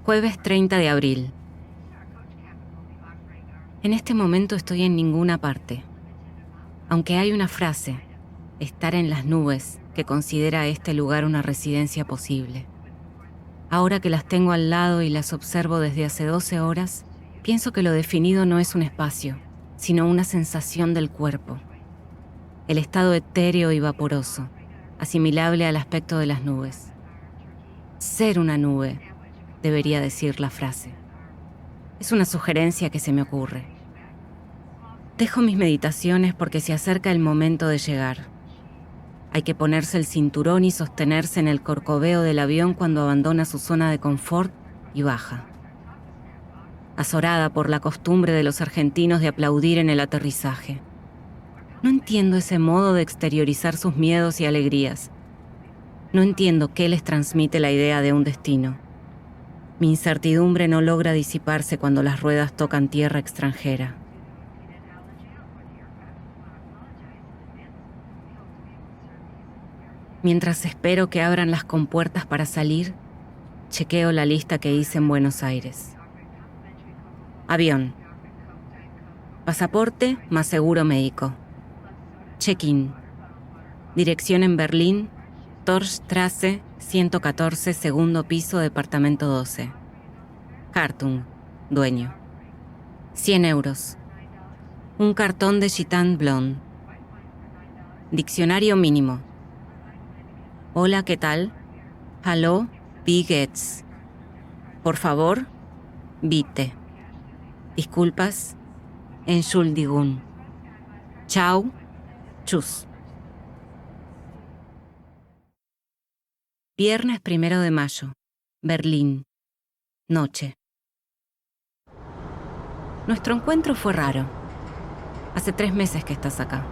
Jueves 30 de abril. En este momento estoy en ninguna parte. Aunque hay una frase, estar en las nubes, que considera este lugar una residencia posible. Ahora que las tengo al lado y las observo desde hace 12 horas, pienso que lo definido no es un espacio, sino una sensación del cuerpo. El estado etéreo y vaporoso, asimilable al aspecto de las nubes. Ser una nube, debería decir la frase. Es una sugerencia que se me ocurre. Dejo mis meditaciones porque se acerca el momento de llegar. Hay que ponerse el cinturón y sostenerse en el corcoveo del avión cuando abandona su zona de confort y baja. Azorada por la costumbre de los argentinos de aplaudir en el aterrizaje. No entiendo ese modo de exteriorizar sus miedos y alegrías. No entiendo qué les transmite la idea de un destino. Mi incertidumbre no logra disiparse cuando las ruedas tocan tierra extranjera. Mientras espero que abran las compuertas para salir, chequeo la lista que hice en Buenos Aires. Avión. Pasaporte más seguro médico. Check-in. Dirección en Berlín, Torstrasse 114, segundo piso, departamento 12. Hartung, dueño. 100 euros. Un cartón de Gitan Blonde. Diccionario mínimo. Hola, ¿qué tal? Hallo, wie geht's? Por favor, bitte. Disculpas, Entschuldigung. Chau, tschüss. Viernes 1 de mayo, Berlín. Noche. Nuestro encuentro fue raro. Hace 3 meses que estás acá.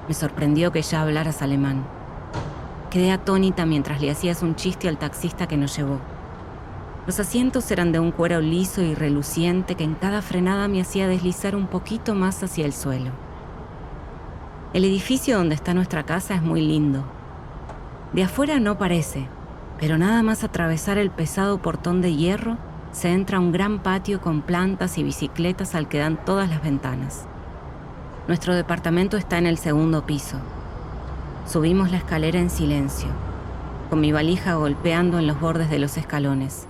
Me sorprendió que ya hablaras alemán. Quedé atónita mientras le hacías un chiste al taxista que nos llevó. Los asientos eran de un cuero liso y reluciente que en cada frenada me hacía deslizar un poquito más hacia el suelo. El edificio donde está nuestra casa es muy lindo. De afuera no parece, pero nada más atravesar el pesado portón de hierro, se entra a un gran patio con plantas y bicicletas al que dan todas las ventanas. Nuestro departamento está en el segundo piso. Subimos la escalera en silencio, con mi valija golpeando en los bordes de los escalones.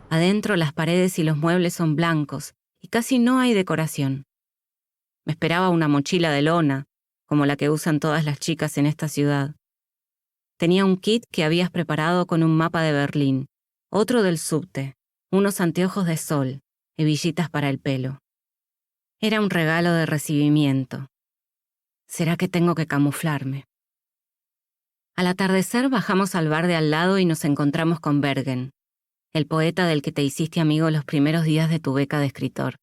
Adentro las paredes y los muebles son blancos y casi no hay decoración. Me esperaba una mochila de lona, como la que usan todas las chicas en esta ciudad. Tenía un kit que habías preparado con un mapa de Berlín, otro del subte, unos anteojos de sol, hebillitas para el pelo. Era un regalo de recibimiento. ¿Será que tengo que camuflarme? Al atardecer bajamos al bar de al lado y nos encontramos con Bergen, el poeta del que te hiciste amigo los primeros días de tu beca de escritor.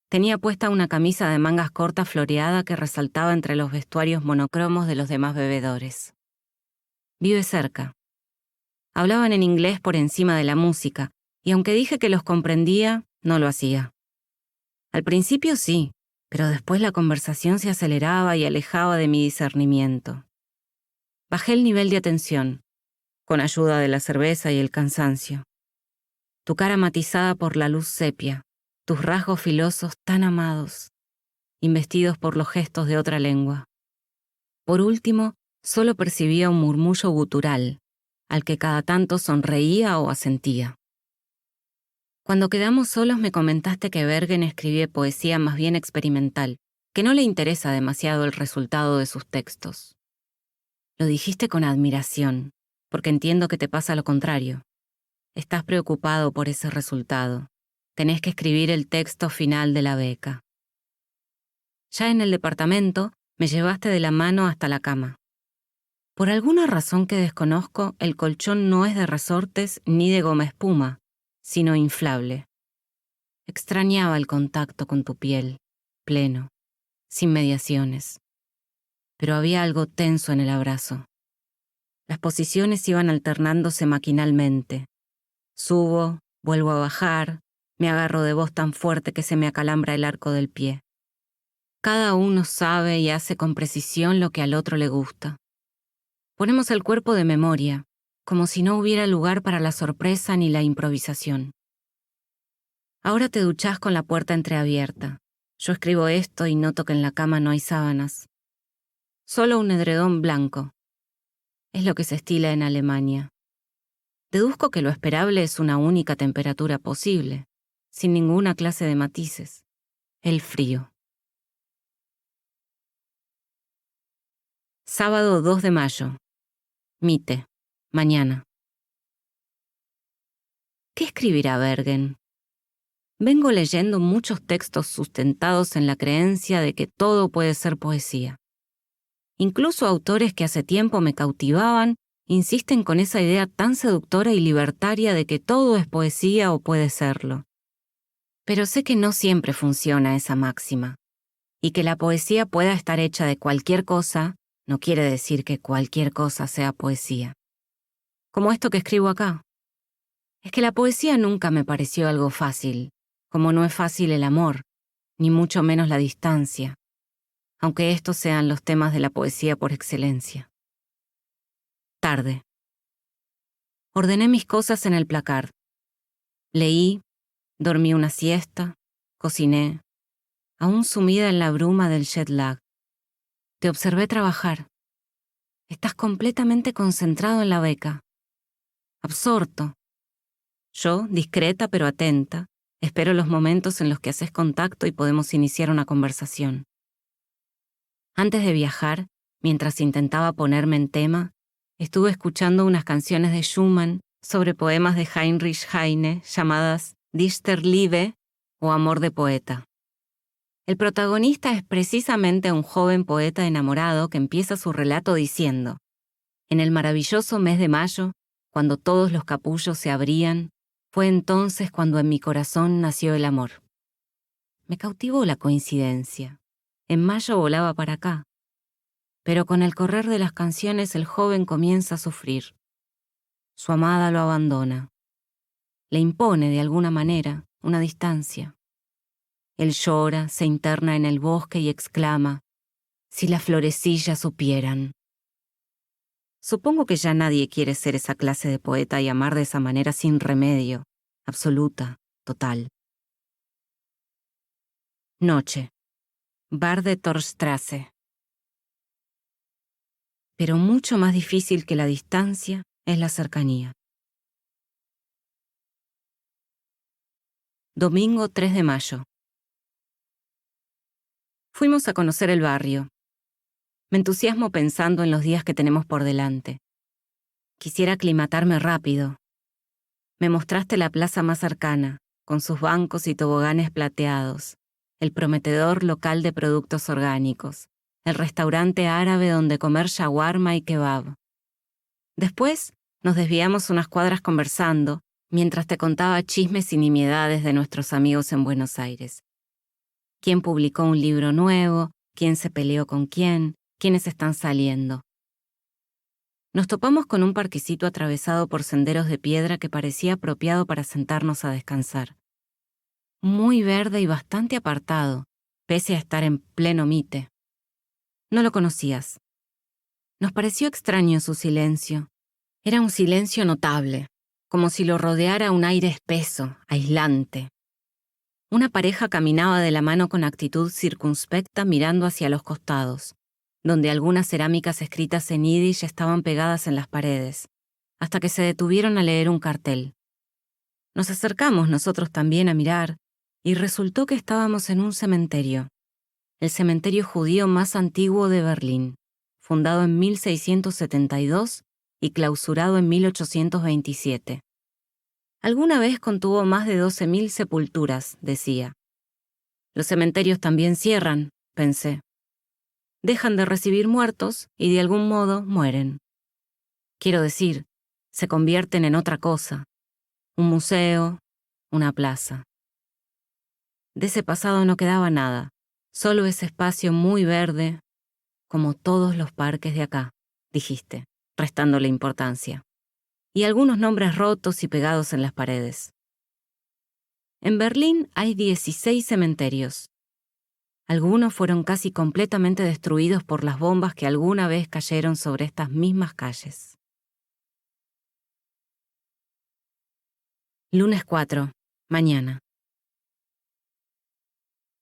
Tenía puesta una camisa de mangas cortas floreada que resaltaba entre los vestuarios monocromos de los demás bebedores. Vive cerca. Hablaban en inglés por encima de la música, y aunque dije que los comprendía, no lo hacía. Al principio sí, pero después la conversación se aceleraba y alejaba de mi discernimiento. Bajé el nivel de atención, con ayuda de la cerveza y el cansancio. Tu cara matizada por la luz sepia, tus rasgos filosos tan amados, investidos por los gestos de otra lengua. Por último, solo percibía un murmullo gutural, al que cada tanto sonreía o asentía. Cuando quedamos solos me comentaste que Bergen escribe poesía más bien experimental, que no le interesa demasiado el resultado de sus textos. Lo dijiste con admiración, porque entiendo que te pasa lo contrario. Estás preocupado por ese resultado. Tenés que escribir el texto final de la beca. Ya en el departamento, me llevaste de la mano hasta la cama. Por alguna razón que desconozco, el colchón no es de resortes ni de goma espuma, sino inflable. Extrañaba el contacto con tu piel, pleno, sin mediaciones. Pero había algo tenso en el abrazo. Las posiciones iban alternándose maquinalmente. Subo, vuelvo a bajar, me agarro de vos tan fuerte que se me acalambra el arco del pie. Cada uno sabe y hace con precisión lo que al otro le gusta. Ponemos el cuerpo de memoria, como si no hubiera lugar para la sorpresa ni la improvisación. Ahora te duchás con la puerta entreabierta. Yo escribo esto y noto que en la cama no hay sábanas. Solo un edredón blanco. Es lo que se estila en Alemania. Deduzco que lo esperable es una única temperatura posible, sin ninguna clase de matices. El frío. Sábado 2 de mayo. Mite. Mañana. ¿Qué escribirá Bergen? Vengo leyendo muchos textos sustentados en la creencia de que todo puede ser poesía. Incluso autores que hace tiempo me cautivaban insisten con esa idea tan seductora y libertaria de que todo es poesía o puede serlo. Pero sé que no siempre funciona esa máxima, y que la poesía pueda estar hecha de cualquier cosa no quiere decir que cualquier cosa sea poesía. Como esto que escribo acá. Es que la poesía nunca me pareció algo fácil, como no es fácil el amor, ni mucho menos la distancia, aunque estos sean los temas de la poesía por excelencia. Tarde. Ordené mis cosas en el placard. Leí, dormí una siesta, cociné, aún sumida en la bruma del jet lag. Te observé trabajar. Estás completamente concentrado en la beca. Absorto. Yo, discreta pero atenta, espero los momentos en los que haces contacto y podemos iniciar una conversación. Antes de viajar, mientras intentaba ponerme en tema, estuve escuchando unas canciones de Schumann sobre poemas de Heinrich Heine llamadas Dichterliebe o Amor de poeta. El protagonista es precisamente un joven poeta enamorado que empieza su relato diciendo: en el maravilloso mes de mayo, cuando todos los capullos se abrían, fue entonces cuando en mi corazón nació el amor. Me cautivó la coincidencia. En mayo volaba para acá. Pero con el correr de las canciones el joven comienza a sufrir. Su amada lo abandona. Le impone de alguna manera una distancia. Él llora, se interna en el bosque y exclama: si las florecillas supieran. Supongo que ya nadie quiere ser esa clase de poeta y amar de esa manera sin remedio, absoluta, total. Noche. Bar de Torstrasse. Pero mucho más difícil que la distancia es la cercanía. Domingo 3 de mayo. Fuimos a conocer el barrio. Me entusiasmo pensando en los días que tenemos por delante. Quisiera aclimatarme rápido. Me mostraste la plaza más cercana, con sus bancos y toboganes plateados, el prometedor local de productos orgánicos, el restaurante árabe donde comer shawarma y kebab. Después nos desviamos unas cuadras conversando, mientras te contaba chismes y nimiedades de nuestros amigos en Buenos Aires. Quién publicó un libro nuevo, quién se peleó con quiénes están saliendo. Nos topamos con un parquecito atravesado por senderos de piedra que parecía apropiado para sentarnos a descansar. Muy verde y bastante apartado, pese a estar en pleno Mite. No lo conocías. Nos pareció extraño su silencio. Era un silencio notable, como si lo rodeara un aire espeso, aislante. Una pareja caminaba de la mano con actitud circunspecta mirando hacia los costados, donde algunas cerámicas escritas en yiddish estaban pegadas en las paredes, hasta que se detuvieron a leer un cartel. Nos acercamos nosotros también a mirar, y resultó que estábamos en un cementerio, el cementerio judío más antiguo de Berlín, fundado en 1672 y clausurado en 1827. Alguna vez contuvo más de 12.000 sepulturas, decía. Los cementerios también cierran, pensé. Dejan de recibir muertos y de algún modo mueren. Quiero decir, se convierten en otra cosa. Un museo, una plaza. De ese pasado no quedaba nada, solo ese espacio muy verde, como todos los parques de acá, dijiste, restándole importancia. Y algunos nombres rotos y pegados en las paredes. En Berlín hay 16 cementerios. Algunos fueron casi completamente destruidos por las bombas que alguna vez cayeron sobre estas mismas calles. Lunes 4, mañana.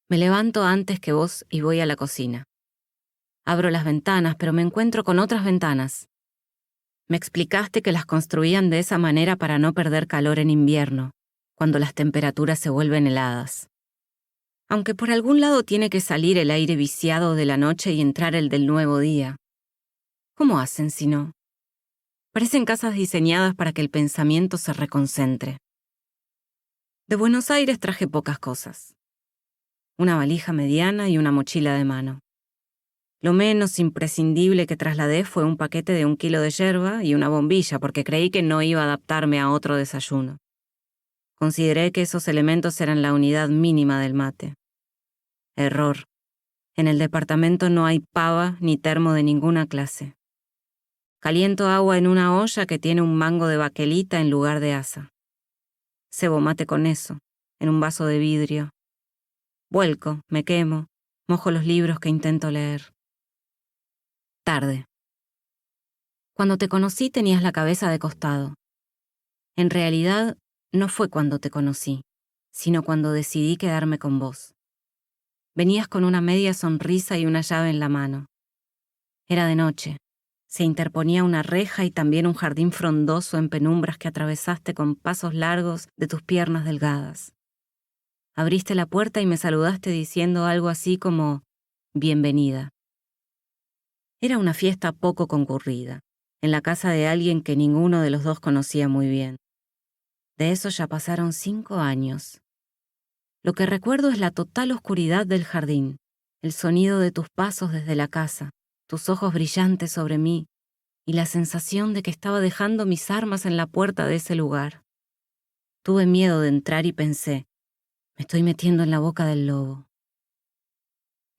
Me levanto antes que vos y voy a la cocina. Abro las ventanas, pero me encuentro con otras ventanas. Me explicaste que las construían de esa manera para no perder calor en invierno, cuando las temperaturas se vuelven heladas. Aunque por algún lado tiene que salir el aire viciado de la noche y entrar el del nuevo día. ¿Cómo hacen si no? Parecen casas diseñadas para que el pensamiento se reconcentre. De Buenos Aires traje pocas cosas. Una valija mediana y una mochila de mano. Lo menos imprescindible que trasladé fue un paquete de 1 kilo de yerba y una bombilla porque creí que no iba a adaptarme a otro desayuno. Consideré que esos elementos eran la unidad mínima del mate. Error. En el departamento no hay pava ni termo de ninguna clase. Caliento agua en una olla que tiene un mango de baquelita en lugar de asa. Cebo mate con eso, en un vaso de vidrio. Vuelco, me quemo, mojo los libros que intento leer. Tarde. Cuando te conocí tenías la cabeza de costado. En realidad, no fue cuando te conocí, sino cuando decidí quedarme con vos. Venías con una media sonrisa y una llave en la mano. Era de noche. Se interponía una reja y también un jardín frondoso en penumbras que atravesaste con pasos largos de tus piernas delgadas. Abriste la puerta y me saludaste diciendo algo así como «bienvenida». Era una fiesta poco concurrida, en la casa de alguien que ninguno de los dos conocía muy bien. De eso ya pasaron 5 años. Lo que recuerdo es la total oscuridad del jardín, el sonido de tus pasos desde la casa, tus ojos brillantes sobre mí y la sensación de que estaba dejando mis armas en la puerta de ese lugar. Tuve miedo de entrar y pensé, me estoy metiendo en la boca del lobo.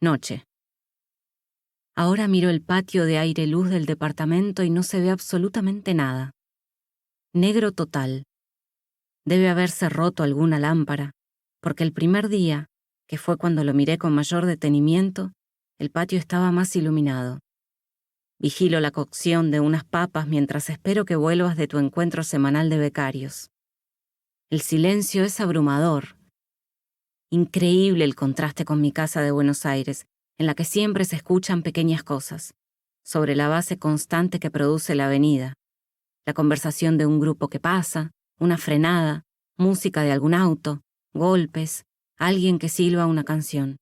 Noche. Ahora miro el patio de aire-luz del departamento y no se ve absolutamente nada. Negro total. Debe haberse roto alguna lámpara, porque el primer día, que fue cuando lo miré con mayor detenimiento, el patio estaba más iluminado. Vigilo la cocción de unas papas mientras espero que vuelvas de tu encuentro semanal de becarios. El silencio es abrumador. Increíble el contraste con mi casa de Buenos Aires, en la que siempre se escuchan pequeñas cosas, sobre la base constante que produce la avenida. La conversación de un grupo que pasa, una frenada, música de algún auto, golpes, alguien que silba una canción.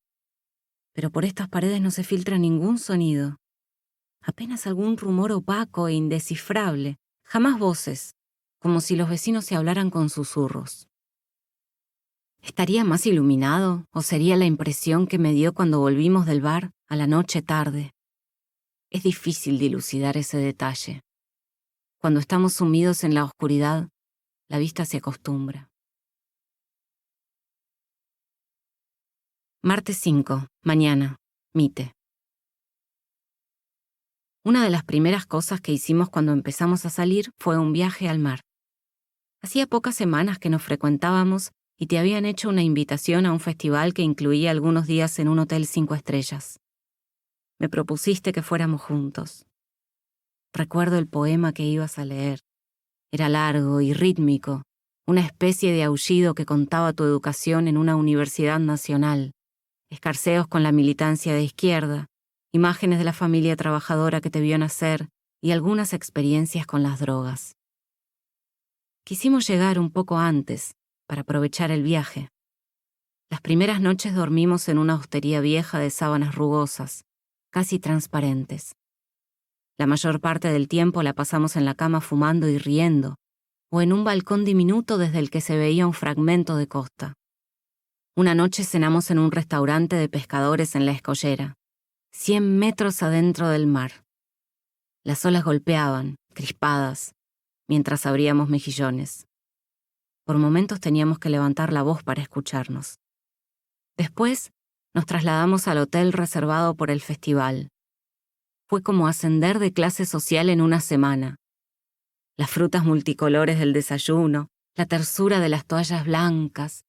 Pero por estas paredes no se filtra ningún sonido. Apenas algún rumor opaco e indescifrable, jamás voces, como si los vecinos se hablaran con susurros. ¿Estaría más iluminado o sería la impresión que me dio cuando volvimos del bar a la noche tarde? Es difícil dilucidar ese detalle. Cuando estamos sumidos en la oscuridad, la vista se acostumbra. Martes 5, mañana, Mite. Una de las primeras cosas que hicimos cuando empezamos a salir fue un viaje al mar. Hacía pocas semanas que nos frecuentábamos y te habían hecho una invitación a un festival que incluía algunos días en un hotel 5 estrellas. Me propusiste que fuéramos juntos. Recuerdo el poema que ibas a leer. Era largo y rítmico, una especie de aullido que contaba tu educación en una universidad nacional, escarceos con la militancia de izquierda, imágenes de la familia trabajadora que te vio nacer y algunas experiencias con las drogas. Quisimos llegar un poco antes, para aprovechar el viaje. Las primeras noches dormimos en una hostería vieja de sábanas rugosas, casi transparentes. La mayor parte del tiempo la pasamos en la cama fumando y riendo, o en un balcón diminuto desde el que se veía un fragmento de costa. Una noche cenamos en un restaurante de pescadores en La Escollera, 100 metros adentro del mar. Las olas golpeaban, crispadas, mientras abríamos mejillones. Por momentos teníamos que levantar la voz para escucharnos. Después, nos trasladamos al hotel reservado por el festival. Fue como ascender de clase social en una semana. Las frutas multicolores del desayuno, la tersura de las toallas blancas,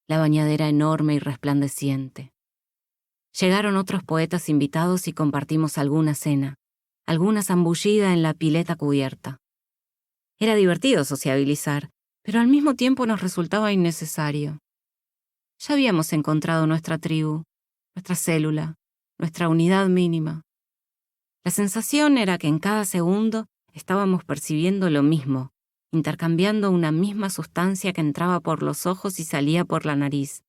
la bañadera enorme y resplandeciente. Llegaron otros poetas invitados y compartimos alguna cena, alguna zambullida en la pileta cubierta. Era divertido sociabilizar, pero al mismo tiempo nos resultaba innecesario. Ya habíamos encontrado nuestra tribu, nuestra célula, nuestra unidad mínima. La sensación era que en cada segundo estábamos percibiendo lo mismo, intercambiando una misma sustancia que entraba por los ojos y salía por la nariz.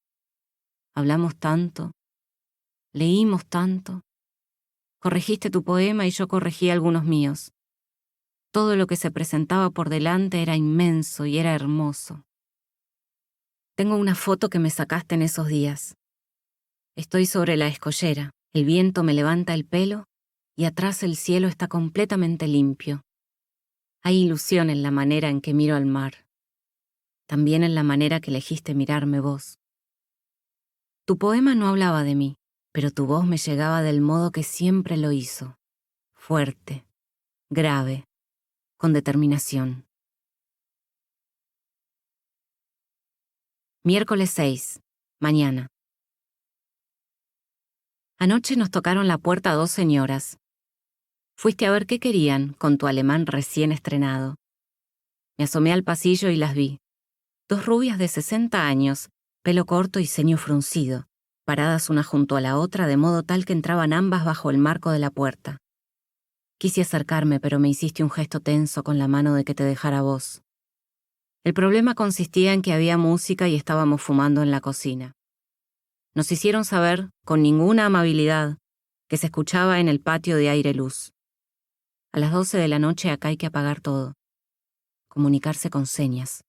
Hablamos tanto, leímos tanto. Corregiste tu poema y yo corregí algunos míos. Todo lo que se presentaba por delante era inmenso y era hermoso. Tengo una foto que me sacaste en esos días. Estoy sobre la escollera, el viento me levanta el pelo y atrás el cielo está completamente limpio. Hay ilusión en la manera en que miro al mar, también en la manera que elegiste mirarme vos. Tu poema no hablaba de mí, pero tu voz me llegaba del modo que siempre lo hizo, fuerte, grave, con determinación. Miércoles 6, mañana. Anoche nos tocaron la puerta 2 señoras. Fuiste a ver qué querían con tu alemán recién estrenado. Me asomé al pasillo y las vi. 2 rubias de 60 años, pelo corto y ceño fruncido, paradas una junto a la otra de modo tal que entraban ambas bajo el marco de la puerta. Quise acercarme, pero me hiciste un gesto tenso con la mano de que te dejara vos. El problema consistía en que había música y estábamos fumando en la cocina. Nos hicieron saber, con ninguna amabilidad, que se escuchaba en el patio de aire-luz. A las 12 de la noche acá hay que apagar todo. Comunicarse con señas.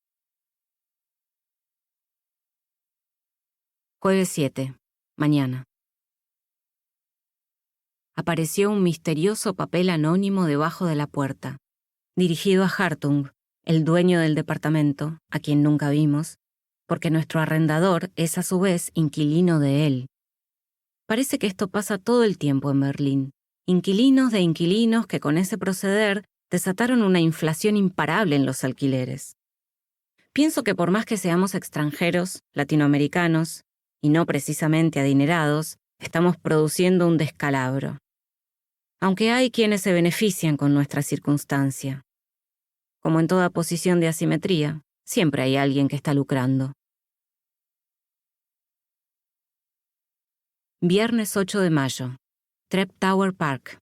Jueves 7, mañana. Apareció un misterioso papel anónimo debajo de la puerta, dirigido a Hartung, el dueño del departamento, a quien nunca vimos, porque nuestro arrendador es a su vez inquilino de él. Parece que esto pasa todo el tiempo en Berlín. Inquilinos de inquilinos que con ese proceder desataron una inflación imparable en los alquileres. Pienso que por más que seamos extranjeros, latinoamericanos, y no precisamente adinerados, estamos produciendo un descalabro. Aunque hay quienes se benefician con nuestra circunstancia. Como en toda posición de asimetría, siempre hay alguien que está lucrando. Viernes 8 de mayo. Treptower Park.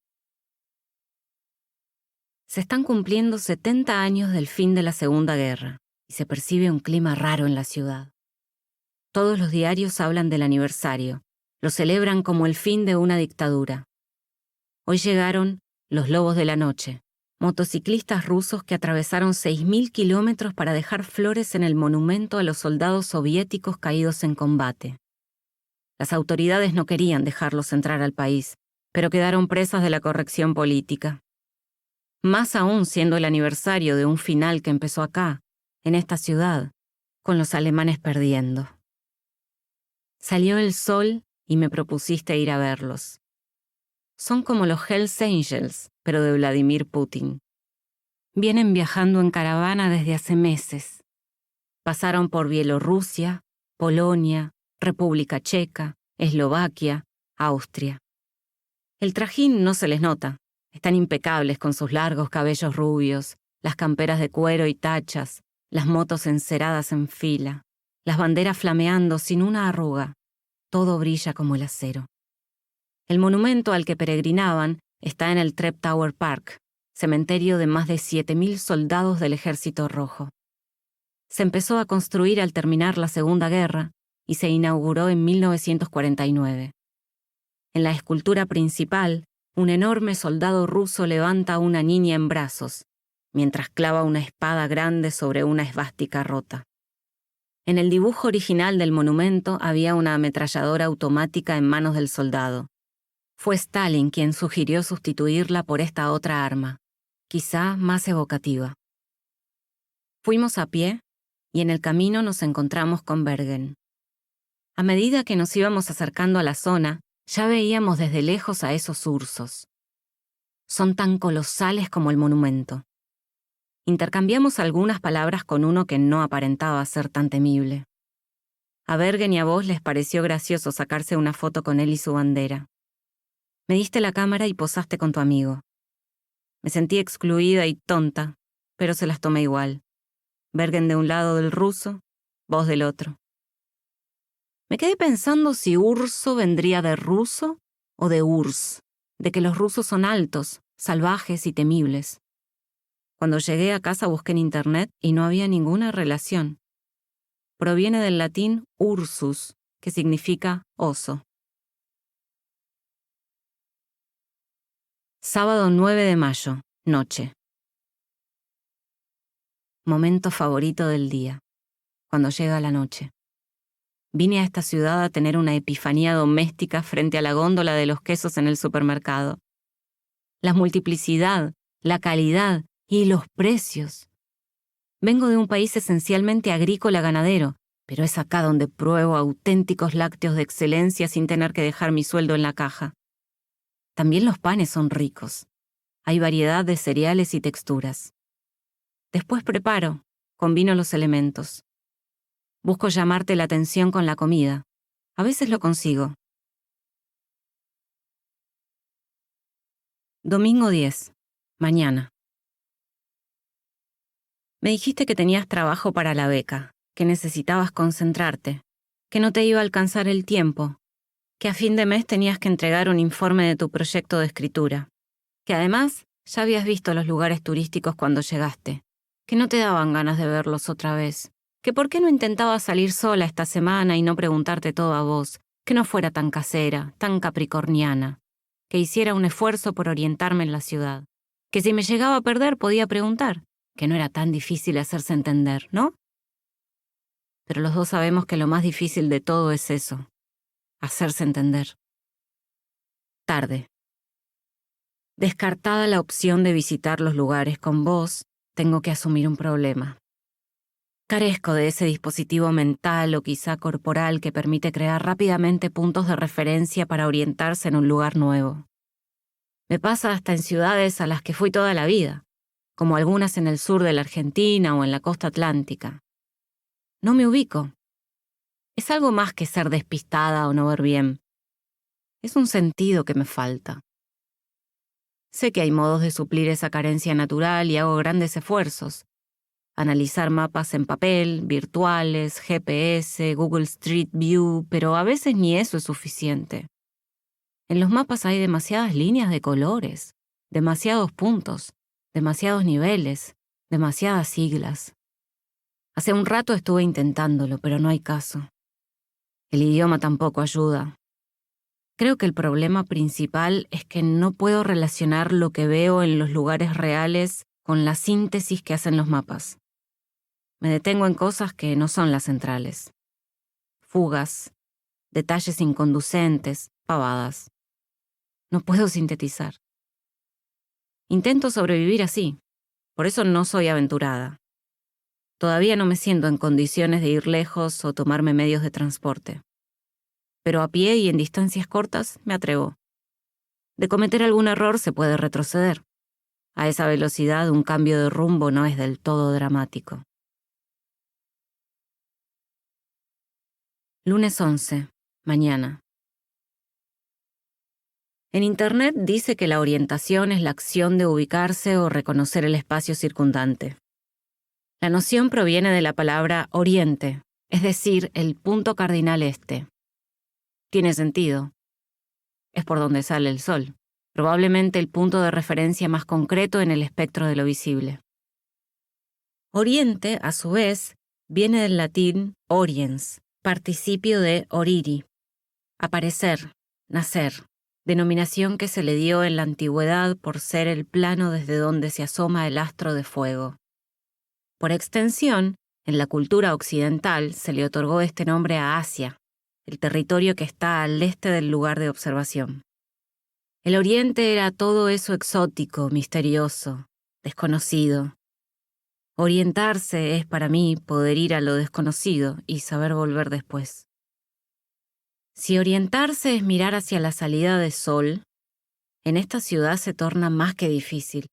Se están cumpliendo 70 años del fin de la Segunda Guerra y se percibe un clima raro en la ciudad. Todos los diarios hablan del aniversario, lo celebran como el fin de una dictadura. Hoy llegaron los lobos de la noche, motociclistas rusos que atravesaron 6.000 kilómetros para dejar flores en el monumento a los soldados soviéticos caídos en combate. Las autoridades no querían dejarlos entrar al país, pero quedaron presas de la corrección política. Más aún siendo el aniversario de un final que empezó acá, en esta ciudad, con los alemanes perdiendo. Salió el sol y me propusiste ir a verlos. Son como los Hells Angels, pero de Vladimir Putin. Vienen viajando en caravana desde hace meses. Pasaron por Bielorrusia, Polonia, República Checa, Eslovaquia, Austria. El trajín no se les nota. Están impecables con sus largos cabellos rubios, las camperas de cuero y tachas, las motos enceradas en fila, las banderas flameando sin una arruga. Todo brilla como el acero. El monumento al que peregrinaban está en el Treptower Park, cementerio de más de 7.000 soldados del Ejército Rojo. Se empezó a construir al terminar la Segunda Guerra y se inauguró en 1949. En la escultura principal, un enorme soldado ruso levanta a una niña en brazos, mientras clava una espada grande sobre una esvástica rota. En el dibujo original del monumento había una ametralladora automática en manos del soldado. Fue Stalin quien sugirió sustituirla por esta otra arma, quizá más evocativa. Fuimos a pie y en el camino nos encontramos con Bergen. A medida que nos íbamos acercando a la zona, ya veíamos desde lejos a esos ursos. Son tan colosales como el monumento. Intercambiamos algunas palabras con uno que no aparentaba ser tan temible. A Bergen y a vos les pareció gracioso sacarse una foto con él y su bandera. Me diste la cámara y posaste con tu amigo. Me sentí excluida y tonta, pero se las tomé igual. Bergen de un lado del ruso, vos del otro. Me quedé pensando si urso vendría de ruso o de urs, de que los rusos son altos, salvajes y temibles. Cuando llegué a casa busqué en internet y no había ninguna relación. Proviene del latín ursus, que significa oso. Sábado 9 de mayo, noche. Momento favorito del día, cuando llega la noche. Vine a esta ciudad a tener una epifanía doméstica frente a la góndola de los quesos en el supermercado. La multiplicidad, la calidad y los precios. Vengo de un país esencialmente agrícola ganadero, pero es acá donde pruebo auténticos lácteos de excelencia sin tener que dejar mi sueldo en la caja. También los panes son ricos. Hay variedad de cereales y texturas. Después preparo, combino los elementos. Busco llamarte la atención con la comida. A veces lo consigo. Domingo 10. Mañana. Me dijiste que tenías trabajo para la beca, que necesitabas concentrarte, que no te iba a alcanzar el tiempo, que a fin de mes tenías que entregar un informe de tu proyecto de escritura, que además ya habías visto los lugares turísticos cuando llegaste, que no te daban ganas de verlos otra vez, que por qué no intentabas salir sola esta semana y no preguntarte todo a vos, que no fuera tan casera, tan capricorniana, que hiciera un esfuerzo por orientarme en la ciudad, que si me llegaba a perder podía preguntar, que no era tan difícil hacerse entender, ¿no? Pero los dos sabemos que lo más difícil de todo es eso, hacerse entender. Tarde. Descartada la opción de visitar los lugares con vos, tengo que asumir un problema. Carezco de ese dispositivo mental o quizá corporal que permite crear rápidamente puntos de referencia para orientarse en un lugar nuevo. Me pasa hasta en ciudades a las que fui toda la vida, como algunas en el sur de la Argentina o en la costa atlántica. No me ubico. Es algo más que ser despistada o no ver bien. Es un sentido que me falta. Sé que hay modos de suplir esa carencia natural y hago grandes esfuerzos. Analizar mapas en papel, virtuales, GPS, Google Street View, pero a veces ni eso es suficiente. En los mapas hay demasiadas líneas de colores, demasiados puntos, demasiados niveles, demasiadas siglas. Hace un rato estuve intentándolo, pero no hay caso. El idioma tampoco ayuda. Creo que el problema principal es que no puedo relacionar lo que veo en los lugares reales con la síntesis que hacen los mapas. Me detengo en cosas que no son las centrales. Fugas, detalles inconducentes, pavadas. No puedo sintetizar. Intento sobrevivir así, por eso no soy aventurada. Todavía no me siento en condiciones de ir lejos o tomarme medios de transporte. Pero a pie y en distancias cortas me atrevo. De cometer algún error se puede retroceder. A esa velocidad un cambio de rumbo no es del todo dramático. Lunes 11, mañana. En Internet dice que la orientación es la acción de ubicarse o reconocer el espacio circundante. La noción proviene de la palabra oriente, es decir, el punto cardinal este. Tiene sentido. Es por donde sale el sol, probablemente el punto de referencia más concreto en el espectro de lo visible. Oriente, a su vez, viene del latín oriens, participio de oriri, aparecer, nacer, denominación que se le dio en la antigüedad por ser el plano desde donde se asoma el astro de fuego. Por extensión, en la cultura occidental se le otorgó este nombre a Asia, el territorio que está al este del lugar de observación. El Oriente era todo eso exótico, misterioso, desconocido. Orientarse es para mí poder ir a lo desconocido y saber volver después. Si orientarse es mirar hacia la salida de sol, en esta ciudad se torna más que difícil.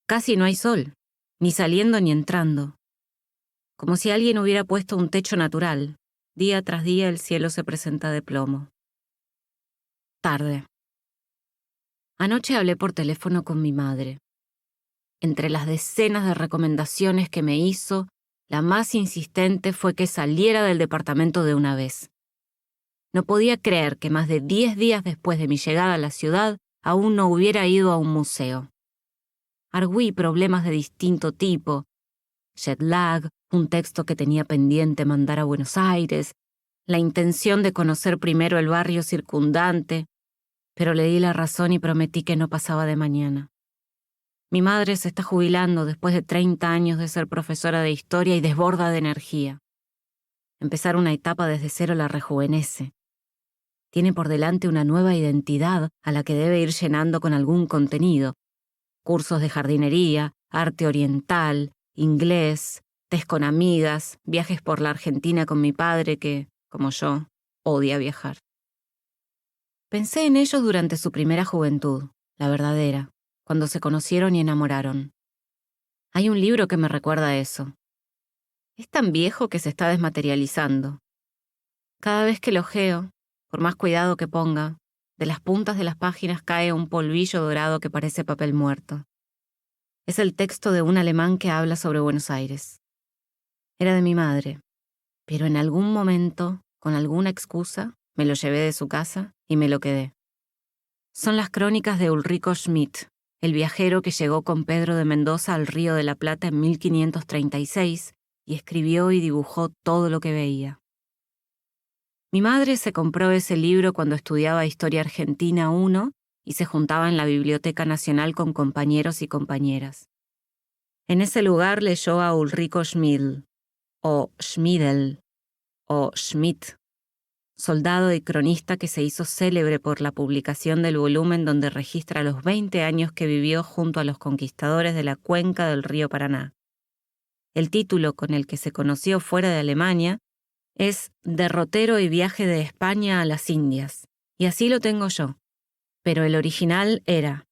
Casi no hay sol, ni saliendo ni entrando. Como si alguien hubiera puesto un techo natural. Día tras día el cielo se presenta de plomo. Tarde. Anoche hablé por teléfono con mi madre. Entre las decenas de recomendaciones que me hizo, La más insistente fue que saliera del departamento de una vez. No podía creer que más de 10 días después de mi llegada a la ciudad aún no hubiera ido a un museo. Argüí problemas de distinto tipo: jet lag, un texto que tenía pendiente mandar a Buenos Aires, la intención de conocer primero el barrio circundante, pero le di la razón y prometí que no pasaba de mañana. Mi madre se está jubilando después de 30 años de ser profesora de historia y desborda de energía. Empezar una etapa desde cero la rejuvenece. Tiene por delante una nueva identidad a la que debe ir llenando con algún contenido: cursos de jardinería, arte oriental, inglés, tés con amigas, viajes por la Argentina con mi padre que, como yo, odia viajar. Pensé en ellos durante su primera juventud, la verdadera, cuando se conocieron y enamoraron. Hay un libro que me recuerda a eso. Es tan viejo que se está desmaterializando. Cada vez que lo ojeo, por más cuidado que ponga, de las puntas de las páginas cae un polvillo dorado que parece papel muerto. Es el texto de un alemán que habla sobre Buenos Aires. Era de mi madre, pero en algún momento, con alguna excusa, me lo llevé de su casa y me lo quedé. Son las crónicas de Ulrico Schmidt, el viajero que llegó con Pedro de Mendoza al Río de la Plata en 1536 y escribió y dibujó todo lo que veía. Mi madre se compró ese libro cuando estudiaba Historia Argentina 1 y se juntaba en la Biblioteca Nacional con compañeros y compañeras. En ese lugar leyó a Ulrico Schmidl, o Schmidl, o Schmidt, soldado y cronista que se hizo célebre por la publicación del volumen donde registra los 20 años que vivió junto a los conquistadores de la cuenca del río Paraná. El título con el que se conoció fuera de Alemania es Derrotero y viaje de España a las Indias, y así lo tengo yo, pero el original era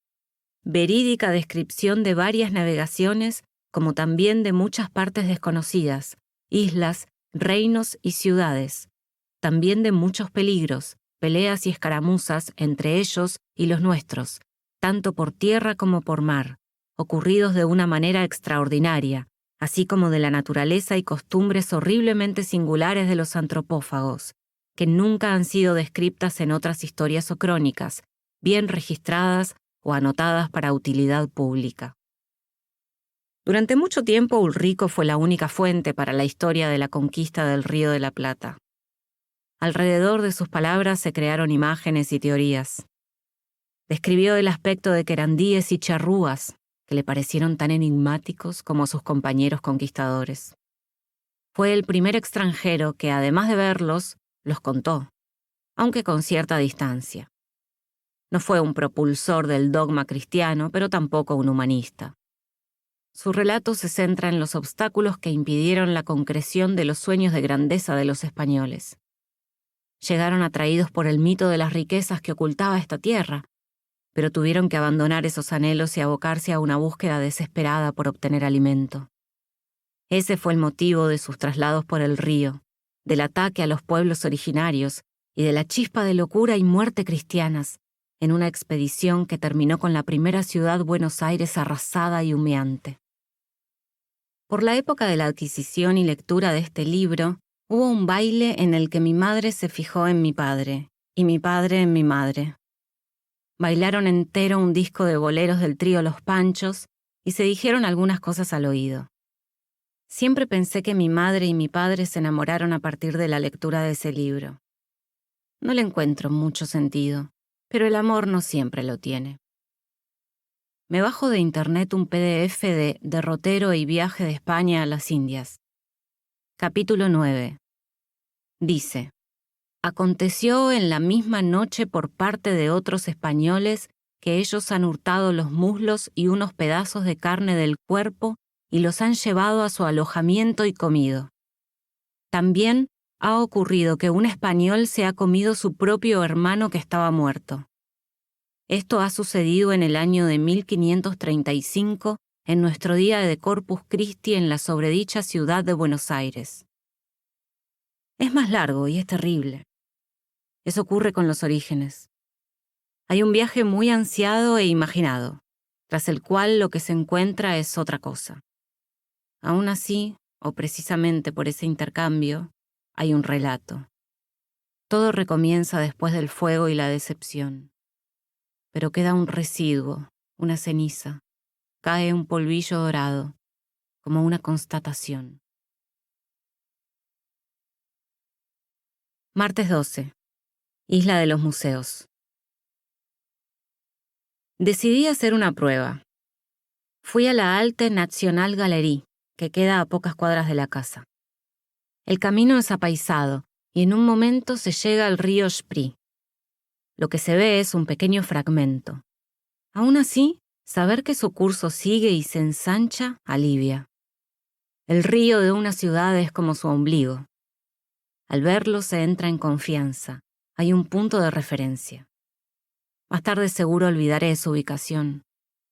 verídica descripción de varias navegaciones, como también de muchas partes desconocidas, islas, reinos y ciudades, también de muchos peligros, peleas y escaramuzas entre ellos y los nuestros, tanto por tierra como por mar, ocurridos de una manera extraordinaria, así como de la naturaleza y costumbres horriblemente singulares de los antropófagos, que nunca han sido descriptas en otras historias o crónicas, bien registradas o anotadas para utilidad pública. Durante mucho tiempo Ulrico fue la única fuente para la historia de la conquista del Río de la Plata. Alrededor de sus palabras se crearon imágenes y teorías. Describió el aspecto de querandíes y charrúas, que le parecieron tan enigmáticos como sus compañeros conquistadores. Fue el primer extranjero que, además de verlos, los contó, aunque con cierta distancia. No fue un propulsor del dogma cristiano, pero tampoco un humanista. Su relato se centra en los obstáculos que impidieron la concreción de los sueños de grandeza de los españoles. Llegaron atraídos por el mito de las riquezas que ocultaba esta tierra, pero tuvieron que abandonar esos anhelos y abocarse a una búsqueda desesperada por obtener alimento. Ese fue el motivo de sus traslados por el río, del ataque a los pueblos originarios y de la chispa de locura y muerte cristianas, en una expedición que terminó con la primera ciudad Buenos Aires arrasada y humeante. Por la época de la adquisición y lectura de este libro, hubo un baile en el que mi madre se fijó en mi padre, y mi padre en mi madre. Bailaron entero un disco de boleros del trío Los Panchos y se dijeron algunas cosas al oído. Siempre pensé que mi madre y mi padre se enamoraron a partir de la lectura de ese libro. No le encuentro mucho sentido, pero el amor no siempre lo tiene. Me bajo de internet un PDF de Derrotero y viaje de España a las Indias. Capítulo 9. Dice: aconteció en la misma noche por parte de otros españoles que ellos han hurtado los muslos y unos pedazos de carne del cuerpo y los han llevado a su alojamiento y comido. También ha ocurrido que un español se ha comido su propio hermano que estaba muerto. Esto ha sucedido en el año de 1535, en nuestro día de Corpus Christi en la sobredicha ciudad de Buenos Aires. Es más largo y es terrible. Eso ocurre con los orígenes. Hay un viaje muy ansiado e imaginado, tras el cual lo que se encuentra es otra cosa. Aún así, o precisamente por ese intercambio, hay un relato. Todo recomienza después del fuego y la decepción. Pero queda un residuo, una ceniza. Cae un polvillo dorado, como una constatación. Martes 12. Isla de los Museos. Decidí hacer una prueba. Fui a la Alte Nationalgalerie, que queda a pocas cuadras de la casa. El camino es apaisado y en un momento se llega al río Spree. Lo que se ve es un pequeño fragmento. Aún así, saber que su curso sigue y se ensancha alivia. El río de una ciudad es como su ombligo. Al verlo se entra en confianza. Hay un punto de referencia. Más tarde seguro olvidaré su ubicación,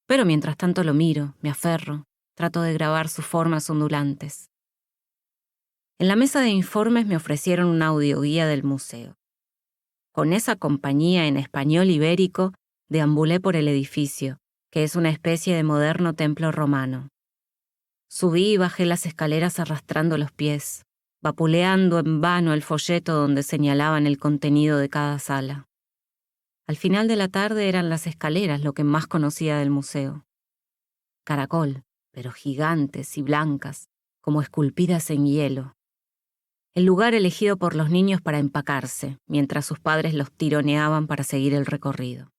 pero mientras tanto lo miro, me aferro, trato de grabar sus formas ondulantes. En la mesa de informes me ofrecieron una audioguía del museo. Con esa compañía en español ibérico, deambulé por el edificio, que es una especie de moderno templo romano. Subí y bajé las escaleras arrastrando los pies, vapuleando en vano el folleto donde señalaban el contenido de cada sala. Al final de la tarde eran las escaleras lo que más conocía del museo. Caracol, pero gigantes y blancas, como esculpidas en hielo. El lugar elegido por los niños para empacarse, mientras sus padres los tironeaban para seguir el recorrido.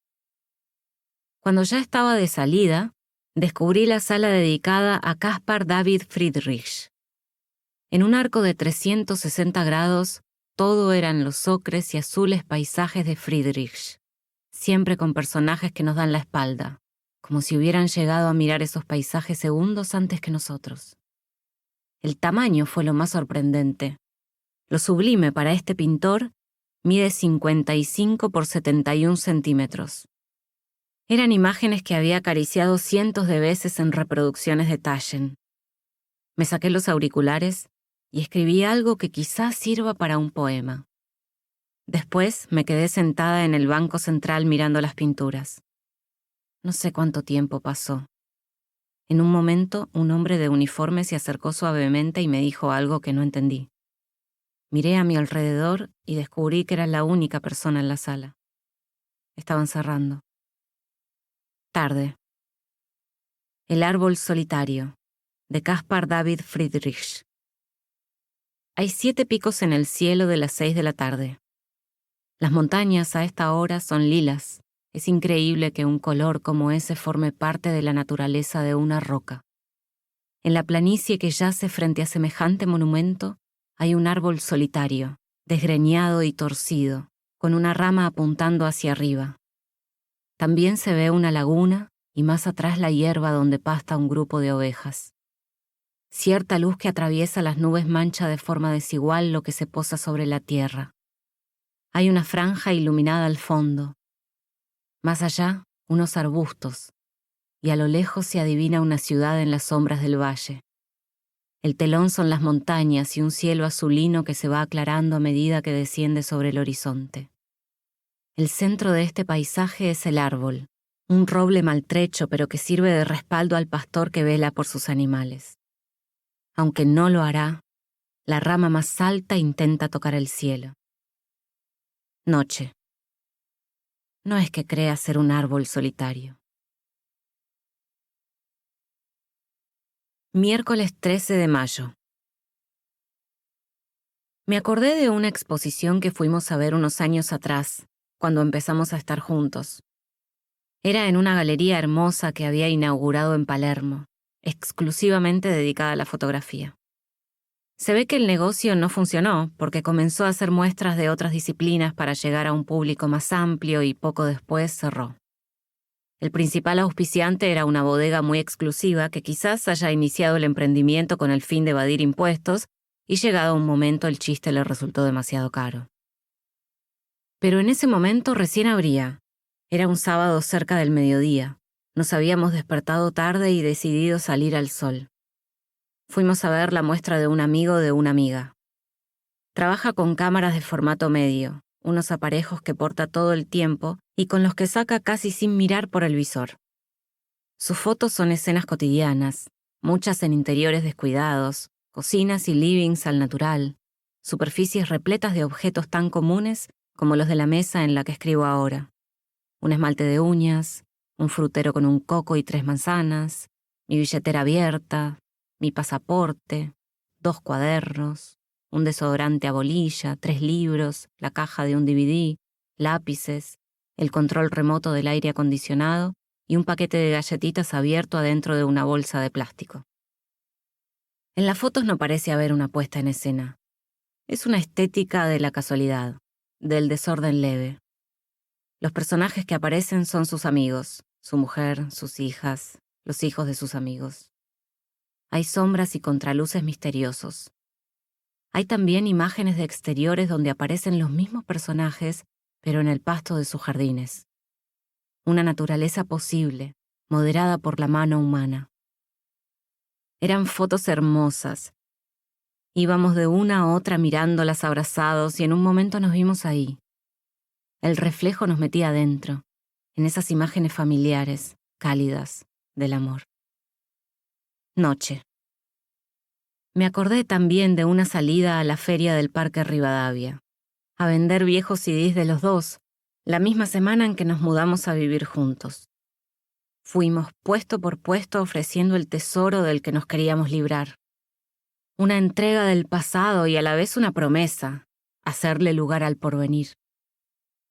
Cuando ya estaba de salida, descubrí la sala dedicada a Caspar David Friedrich. En un arco de 360 grados, todo eran los ocres y azules paisajes de Friedrich, siempre con personajes que nos dan la espalda, como si hubieran llegado a mirar esos paisajes segundos antes que nosotros. El tamaño fue lo más sorprendente. Lo sublime para este pintor mide 55 por 71 centímetros. Eran imágenes que había acariciado cientos de veces en reproducciones de Taschen. Me saqué los auriculares y escribí algo que quizás sirva para un poema. Después me quedé sentada en el banco central mirando las pinturas. No sé cuánto tiempo pasó. En un momento, un hombre de uniforme se acercó suavemente y me dijo algo que no entendí. Miré a mi alrededor y descubrí que era la única persona en la sala. Estaban cerrando. Tarde. El árbol solitario, de Caspar David Friedrich. Hay 7 picos en el cielo de las 6 de la tarde. Las montañas a esta hora son lilas. Es increíble que un color como ese forme parte de la naturaleza de una roca. En la planicie que yace frente a semejante monumento, hay un árbol solitario, desgreñado y torcido, con una rama apuntando hacia arriba. También se ve una laguna y más atrás la hierba donde pasta un grupo de ovejas. Cierta luz que atraviesa las nubes mancha de forma desigual lo que se posa sobre la tierra. Hay una franja iluminada al fondo. Más allá, unos arbustos, y a lo lejos se adivina una ciudad en las sombras del valle. El telón son las montañas y un cielo azulino que se va aclarando a medida que desciende sobre el horizonte. El centro de este paisaje es el árbol, un roble maltrecho pero que sirve de respaldo al pastor que vela por sus animales. Aunque no lo hará, la rama más alta intenta tocar el cielo. Noche. No es que crea ser un árbol solitario. Miércoles 13 de mayo. Me acordé de una exposición que fuimos a ver unos años atrás, cuando empezamos a estar juntos. Era en una galería hermosa que había inaugurado en Palermo, exclusivamente dedicada a la fotografía. Se ve que el negocio no funcionó porque comenzó a hacer muestras de otras disciplinas para llegar a un público más amplio y poco después cerró. El principal auspiciante era una bodega muy exclusiva que quizás haya iniciado el emprendimiento con el fin de evadir impuestos y llegado un momento el chiste le resultó demasiado caro. Pero en ese momento recién abría. Era un sábado cerca del mediodía. Nos habíamos despertado tarde y decidido salir al sol. Fuimos a ver la muestra de un amigo de una amiga. Trabaja con cámaras de formato medio, unos aparejos que porta todo el tiempo y con los que saca casi sin mirar por el visor. Sus fotos son escenas cotidianas, muchas en interiores descuidados, cocinas y livings al natural, superficies repletas de objetos tan comunes como los de la mesa en la que escribo ahora. Un esmalte de uñas, un frutero con un coco y 3 manzanas, mi billetera abierta, mi pasaporte, 2 cuadernos, un desodorante a bolilla, 3 libros, la caja de un DVD, lápices, el control remoto del aire acondicionado y un paquete de galletitas abierto adentro de una bolsa de plástico. En las fotos no parece haber una puesta en escena. Es una estética de la casualidad, del desorden leve. Los personajes que aparecen son sus amigos, su mujer, sus hijas, los hijos de sus amigos. Hay sombras y contraluces misteriosos. Hay también imágenes de exteriores donde aparecen los mismos personajes, pero en el pasto de sus jardines. Una naturaleza posible, moderada por la mano humana. Eran fotos hermosas. Íbamos de una a otra mirándolas abrazados y en un momento nos vimos ahí. El reflejo nos metía adentro, en esas imágenes familiares, cálidas, del amor. Noche. Me acordé también de una salida a la feria del Parque Rivadavia, a vender viejos CDs de los dos, la misma semana en que nos mudamos a vivir juntos. Fuimos puesto por puesto ofreciendo el tesoro del que nos queríamos librar. Una entrega del pasado y a la vez una promesa, hacerle lugar al porvenir.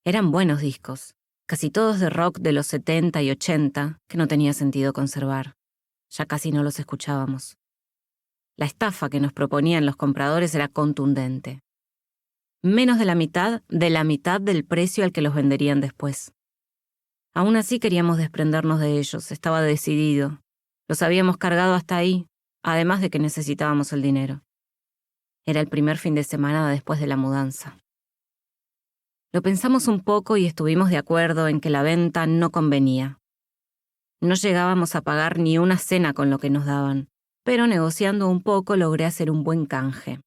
Eran buenos discos, casi todos de rock de los 70 y 80, que no tenía sentido conservar. Ya casi no los escuchábamos. La estafa que nos proponían los compradores era contundente. Menos de la mitad del precio al que los venderían después. Aún así queríamos desprendernos de ellos, estaba decidido. Los habíamos cargado hasta ahí, además de que necesitábamos el dinero. Era el primer fin de semana después de la mudanza. Lo pensamos un poco y estuvimos de acuerdo en que la venta no convenía. No llegábamos a pagar ni una cena con lo que nos daban, pero negociando un poco logré hacer un buen canje.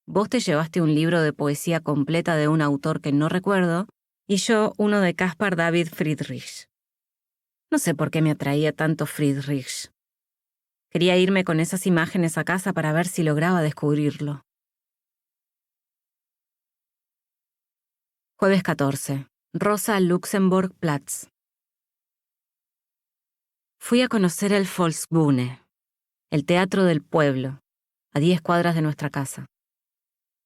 Vos te llevaste un libro de poesía completa de un autor que no recuerdo, y yo uno de Caspar David Friedrich. No sé por qué me atraía tanto Friedrich. Quería irme con esas imágenes a casa para ver si lograba descubrirlo. Jueves 14. Rosa Luxemburg Platz. Fui a conocer el Volksbühne, el teatro del pueblo, a 10 cuadras de nuestra casa.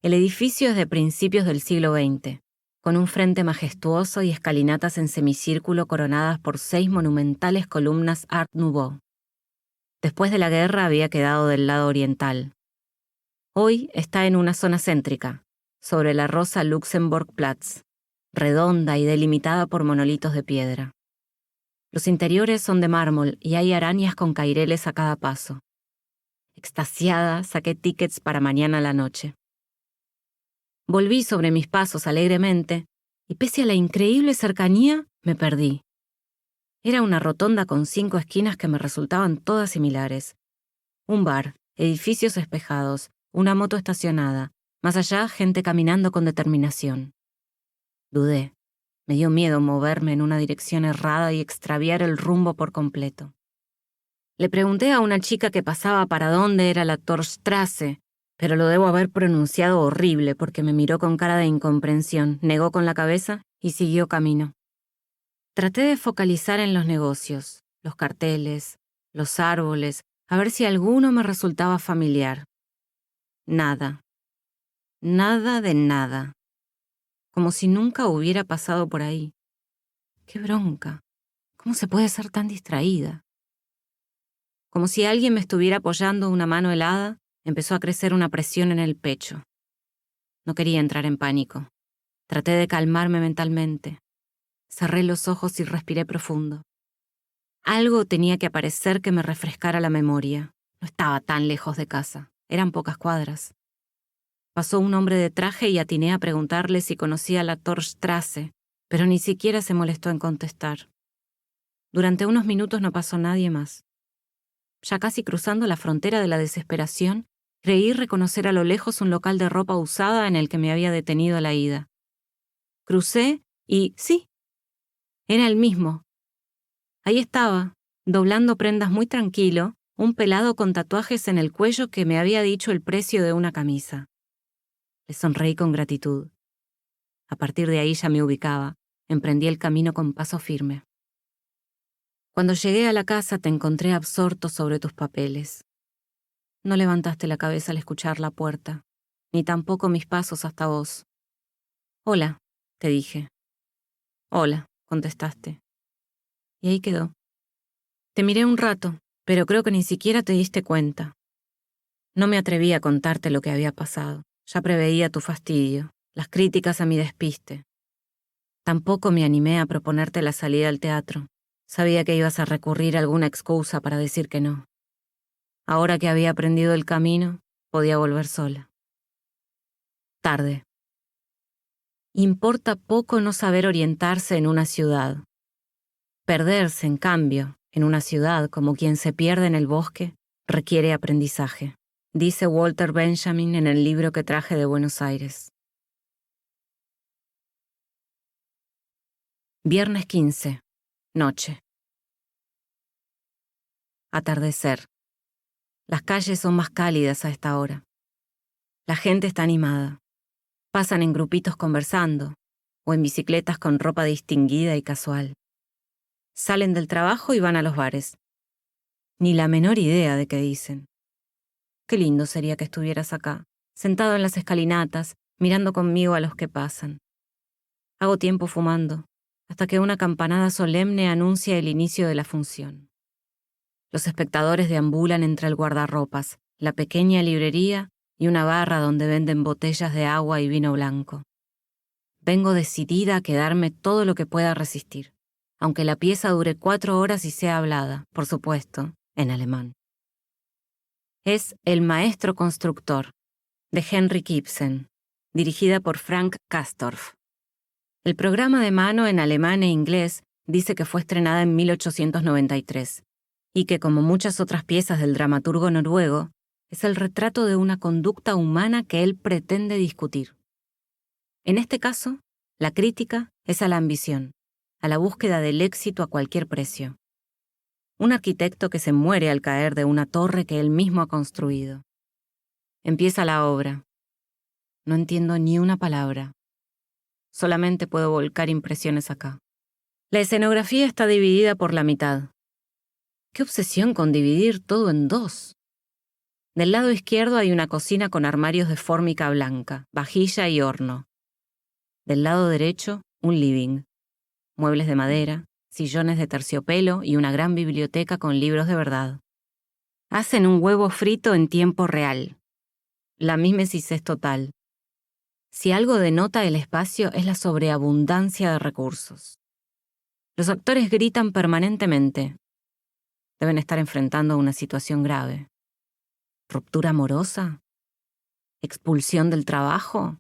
El edificio es de principios del siglo XX, con un frente majestuoso y escalinatas en semicírculo coronadas por 6 monumentales columnas Art Nouveau. Después de la guerra había quedado del lado oriental. Hoy está en una zona céntrica, sobre la Rosa Luxemburg Platz, redonda y delimitada por monolitos de piedra. Los interiores son de mármol y hay arañas con caireles a cada paso. Extasiada, saqué tickets para mañana a la noche. Volví sobre mis pasos alegremente y pese a la increíble cercanía, me perdí. Era una rotonda con 5 esquinas que me resultaban todas similares. Un bar, edificios espejados, una moto estacionada, más allá gente caminando con determinación. Dudé. Me dio miedo moverme en una dirección errada y extraviar el rumbo por completo. Le pregunté a una chica que pasaba para dónde era la Torstrasse, pero lo debo haber pronunciado horrible porque me miró con cara de incomprensión, negó con la cabeza y siguió camino. Traté de focalizar en los negocios, los carteles, los árboles, a ver si alguno me resultaba familiar. Nada. Nada de nada. Como si nunca hubiera pasado por ahí. ¡Qué bronca! ¿Cómo se puede ser tan distraída? Como si alguien me estuviera apoyando una mano helada, empezó a crecer una presión en el pecho. No quería entrar en pánico. Traté de calmarme mentalmente. Cerré los ojos y respiré profundo. Algo tenía que aparecer que me refrescara la memoria. No estaba tan lejos de casa. Eran pocas cuadras. Pasó un hombre de traje y atiné a preguntarle si conocía la Torstrasse, pero ni siquiera se molestó en contestar. Durante unos minutos no pasó nadie más. Ya casi cruzando la frontera de la desesperación, creí reconocer a lo lejos un local de ropa usada en el que me había detenido a la ida. Crucé y sí, era el mismo. Ahí estaba, doblando prendas muy tranquilo, un pelado con tatuajes en el cuello que me había dicho el precio de una camisa. Le sonreí con gratitud. A partir de ahí ya me ubicaba, emprendí el camino con paso firme. Cuando llegué a la casa te encontré absorto sobre tus papeles. No levantaste la cabeza al escuchar la puerta, ni tampoco mis pasos hasta vos. «Hola», te dije. «Hola», contestaste. Y ahí quedó. Te miré un rato, pero creo que ni siquiera te diste cuenta. No me atreví a contarte lo que había pasado. Ya preveía tu fastidio, las críticas a mi despiste. Tampoco me animé a proponerte la salida al teatro. Sabía que ibas a recurrir a alguna excusa para decir que no. Ahora que había aprendido el camino, podía volver sola. Tarde. Importa poco no saber orientarse en una ciudad. Perderse, en cambio, en una ciudad como quien se pierde en el bosque, requiere aprendizaje, dice Walter Benjamin en el libro que traje de Buenos Aires. Viernes 15. Noche. Atardecer. Las calles son más cálidas a esta hora. La gente está animada. Pasan en grupitos conversando, o en bicicletas con ropa distinguida y casual. Salen del trabajo y van a los bares. Ni la menor idea de qué dicen. Qué lindo sería que estuvieras acá, sentado en las escalinatas, mirando conmigo a los que pasan. Hago tiempo fumando, hasta que una campanada solemne anuncia el inicio de la función. Los espectadores deambulan entre el guardarropas, la pequeña librería y una barra donde venden botellas de agua y vino blanco. Vengo decidida a quedarme todo lo que pueda resistir, aunque la pieza dure 4 horas y sea hablada, por supuesto, en alemán. Es El maestro constructor, de Henrik Ibsen, dirigida por Frank Castorf. El programa de mano en alemán e inglés dice que fue estrenada en 1893 y que, como muchas otras piezas del dramaturgo noruego, es el retrato de una conducta humana que él pretende discutir. En este caso, la crítica es a la ambición, a la búsqueda del éxito a cualquier precio. Un arquitecto que se muere al caer de una torre que él mismo ha construido. Empieza la obra. No entiendo ni una palabra. Solamente puedo volcar impresiones acá. La escenografía está dividida por la mitad. ¡Qué obsesión con dividir todo en 2! Del lado izquierdo hay una cocina con armarios de fórmica blanca, vajilla y horno. Del lado derecho, un living. Muebles de madera, sillones de terciopelo y una gran biblioteca con libros de verdad. Hacen un huevo frito en tiempo real. La mímesis es total. Si algo denota el espacio es la sobreabundancia de recursos. Los actores gritan permanentemente. Deben estar enfrentando una situación grave. ¿Ruptura amorosa? ¿Expulsión del trabajo?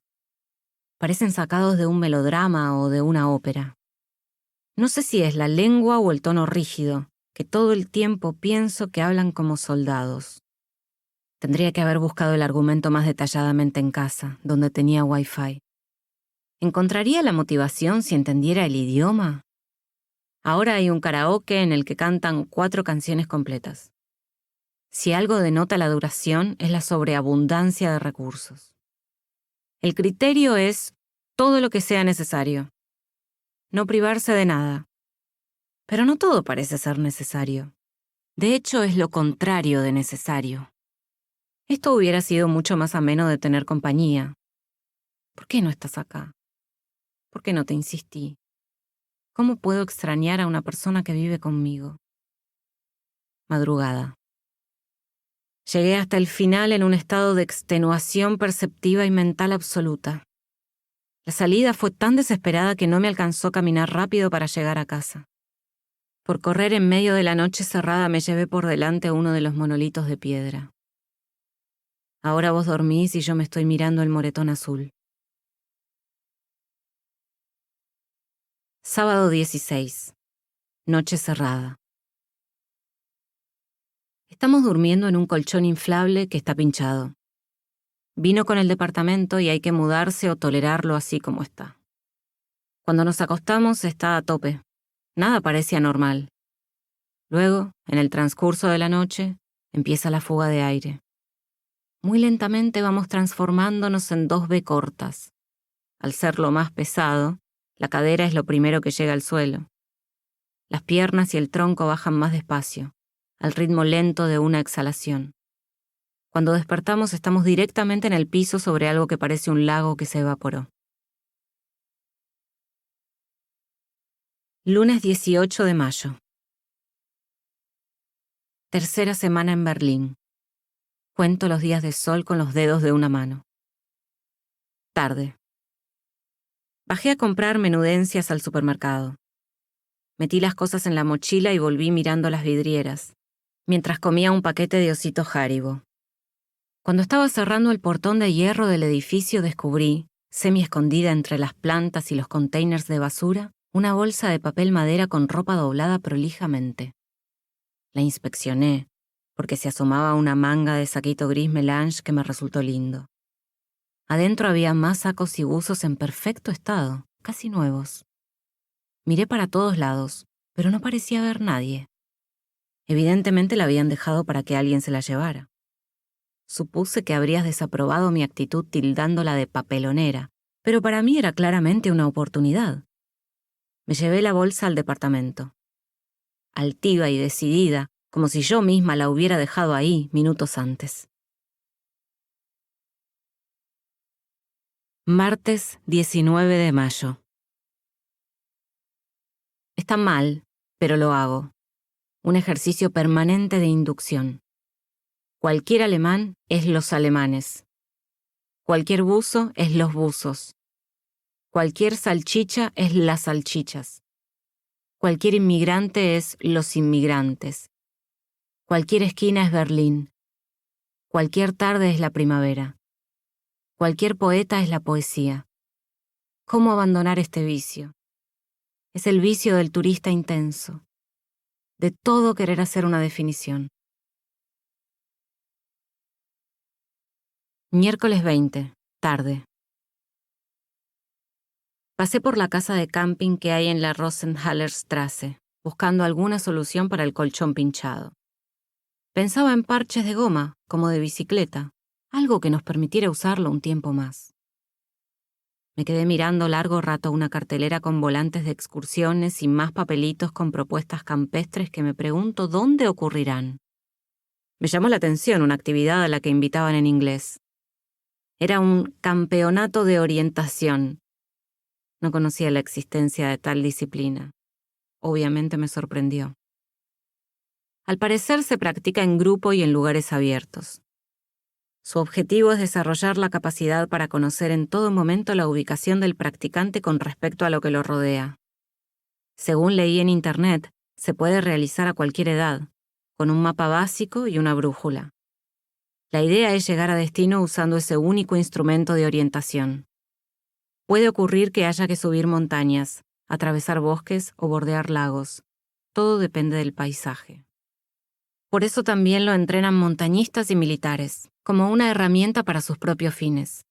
Parecen sacados de un melodrama o de una ópera. No sé si es la lengua o el tono rígido, que todo el tiempo pienso que hablan como soldados. Tendría que haber buscado el argumento más detalladamente en casa, donde tenía Wi-Fi. ¿Encontraría la motivación si entendiera el idioma? Ahora hay un karaoke en el que cantan 4 canciones completas. Si algo denota la duración, es la sobreabundancia de recursos. El criterio es todo lo que sea necesario. No privarse de nada. Pero no todo parece ser necesario. De hecho, es lo contrario de necesario. Esto hubiera sido mucho más ameno de tener compañía. ¿Por qué no estás acá? ¿Por qué no te insistí? ¿Cómo puedo extrañar a una persona que vive conmigo? Madrugada. Llegué hasta el final en un estado de extenuación perceptiva y mental absoluta. La salida fue tan desesperada que no me alcanzó caminar rápido para llegar a casa. Por correr en medio de la noche cerrada me llevé por delante uno de los monolitos de piedra. Ahora vos dormís y yo me estoy mirando el moretón azul. Sábado 16. Noche cerrada. Estamos durmiendo en un colchón inflable que está pinchado. Vino con el departamento y hay que mudarse o tolerarlo así como está. Cuando nos acostamos está a tope. Nada parece anormal. Luego, en el transcurso de la noche, Empieza la fuga de aire. Muy lentamente vamos transformándonos en dos B cortas. Al ser lo más pesado, la cadera es lo primero que llega al suelo. Las piernas y el tronco bajan más despacio, al ritmo lento de una exhalación. Cuando despertamos estamos directamente en el piso sobre algo que parece un lago que se evaporó. Lunes 18 de mayo. Tercera semana en Berlín. Cuento los días de sol con los dedos de una mano. Tarde. Bajé a comprar menudencias al supermercado. Metí las cosas en la mochila y volví mirando las vidrieras, mientras comía un paquete de ositos Haribo. Cuando estaba cerrando el portón de hierro del edificio descubrí, semi escondida entre las plantas y los containers de basura, una bolsa de papel madera con ropa doblada prolijamente. La inspeccioné, porque se asomaba una manga de saquito gris melange que me resultó lindo. Adentro había más sacos y buzos en perfecto estado, casi nuevos. Miré para todos lados, pero no parecía haber nadie. Evidentemente la habían dejado para que alguien se la llevara. Supuse que habrías desaprobado mi actitud tildándola de papelonera, pero para mí era claramente una oportunidad. Me llevé la bolsa al departamento. Altiva y decidida, como si yo misma la hubiera dejado ahí minutos antes. Martes 19 de mayo. Está mal, pero lo hago. Un ejercicio permanente de inducción. Cualquier alemán es los alemanes. Cualquier buzo es los buzos. Cualquier salchicha es las salchichas. Cualquier inmigrante es los inmigrantes. Cualquier esquina es Berlín. Cualquier tarde es la primavera. Cualquier poeta es la poesía. ¿Cómo abandonar este vicio? Es el vicio del turista intenso, de todo querer hacer una definición. Miércoles 20, tarde. Pasé por la casa de camping que hay en la Rosenthalerstraße, buscando alguna solución para el colchón pinchado. Pensaba en parches de goma, como de bicicleta, algo que nos permitiera usarlo un tiempo más. Me quedé mirando largo rato una cartelera con volantes de excursiones y más papelitos con propuestas campestres que me pregunto dónde ocurrirán. Me llamó la atención una actividad a la que invitaban en inglés. Era un campeonato de orientación. No conocía la existencia de tal disciplina. Obviamente me sorprendió. Al parecer se practica en grupo y en lugares abiertos. Su objetivo es desarrollar la capacidad para conocer en todo momento la ubicación del practicante con respecto a lo que lo rodea. Según leí en internet, se puede realizar a cualquier edad, con un mapa básico y una brújula. La idea es llegar a destino usando ese único instrumento de orientación. Puede ocurrir que haya que subir montañas, atravesar bosques o bordear lagos. Todo depende del paisaje. Por eso también lo entrenan montañistas y militares, como una herramienta para sus propios fines.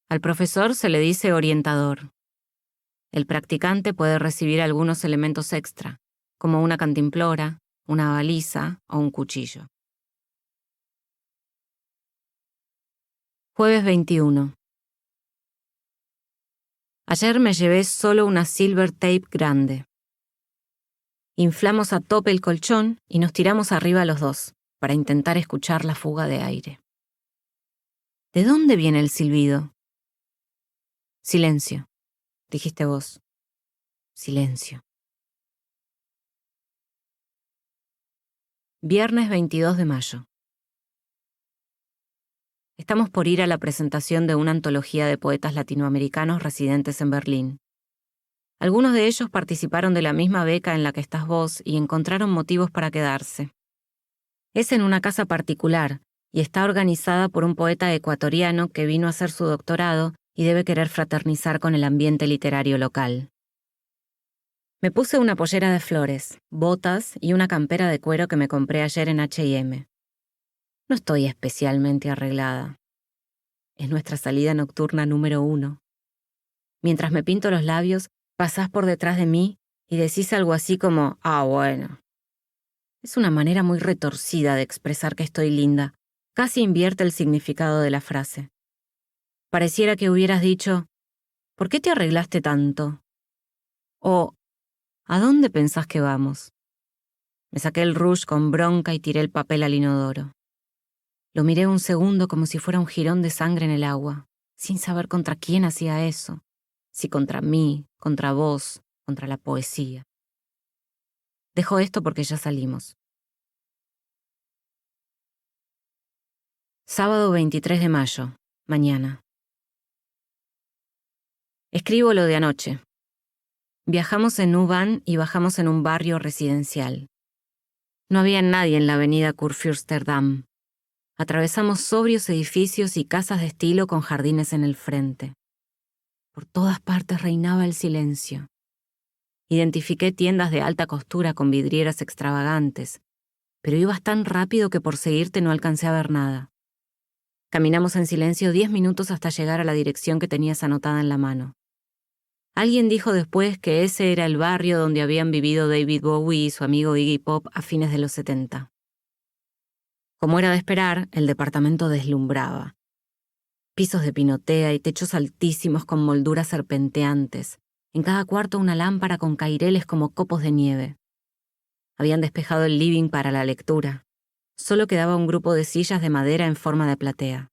Al profesor se le dice orientador. El practicante puede recibir algunos elementos extra, como una cantimplora, una baliza o un cuchillo. Jueves 21. Ayer me llevé solo una silver tape grande. Inflamos a tope el colchón y nos tiramos arriba los dos, para intentar escuchar la fuga de aire. ¿De dónde viene el silbido? Silencio, dijiste vos. Silencio. Viernes 22 de mayo. Estamos por ir a la presentación de una antología de poetas latinoamericanos residentes en Berlín. Algunos de ellos participaron de la misma beca en la que estás vos y encontraron motivos para quedarse. Es en una casa particular y está organizada por un poeta ecuatoriano que vino a hacer su doctorado y debe querer fraternizar con el ambiente literario local. Me puse una pollera de flores, botas y una campera de cuero que me compré ayer en H&M. No estoy especialmente arreglada. Es nuestra salida nocturna número 1. Mientras me pinto los labios, pasás por detrás de mí y decís algo así como, bueno. Es una manera muy retorcida de expresar que estoy linda. Casi invierte el significado de la frase. Pareciera que hubieras dicho, ¿por qué te arreglaste tanto? O, ¿a dónde pensás que vamos? Me saqué el rouge con bronca y tiré el papel al inodoro. Lo miré un segundo como si fuera un jirón de sangre en el agua, sin saber contra quién hacía eso. Si contra mí, contra vos, contra la poesía. Dejo esto porque ya salimos. Sábado 23 de mayo, mañana. Escribo lo de anoche. Viajamos en U-Bahn y bajamos en un barrio residencial. No había nadie en la avenida Kurfürsterdam. Atravesamos sobrios edificios y casas de estilo con jardines en el frente. Por todas partes reinaba el silencio. Identifiqué tiendas de alta costura con vidrieras extravagantes, pero ibas tan rápido que por seguirte no alcancé a ver nada. Caminamos en silencio 10 minutos hasta llegar a la dirección que tenías anotada en la mano. Alguien dijo después que ese era el barrio donde habían vivido David Bowie y su amigo Iggy Pop a fines de los 70. Como era de esperar, el departamento deslumbraba. Pisos de pinotea y techos altísimos con molduras serpenteantes. En cada cuarto una lámpara con caireles como copos de nieve. Habían despejado el living para la lectura. Solo quedaba un grupo de sillas de madera en forma de platea.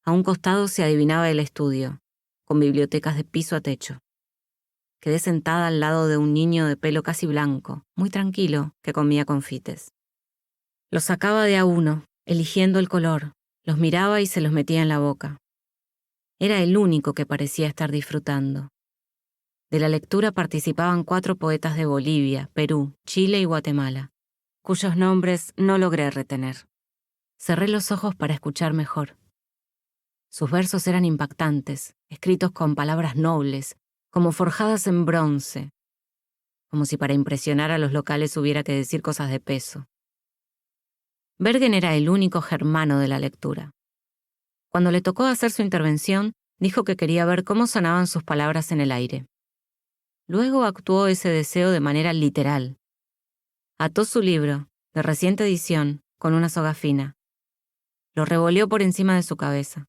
A un costado se adivinaba el estudio, con bibliotecas de piso a techo. Quedé sentada al lado de un niño de pelo casi blanco, muy tranquilo, que comía confites. Los sacaba de a uno, eligiendo el color, los miraba y se los metía en la boca. Era el único que parecía estar disfrutando. De la lectura participaban 4 poetas de Bolivia, Perú, Chile y Guatemala, cuyos nombres no logré retener. Cerré los ojos para escuchar mejor. Sus versos eran impactantes, escritos con palabras nobles, como forjadas en bronce, como si para impresionar a los locales hubiera que decir cosas de peso. Bergen era el único germano de la lectura. Cuando le tocó hacer su intervención, dijo que quería ver cómo sonaban sus palabras en el aire. Luego actuó ese deseo de manera literal. Ató su libro, de reciente edición, con una soga fina. Lo revolvió por encima de su cabeza.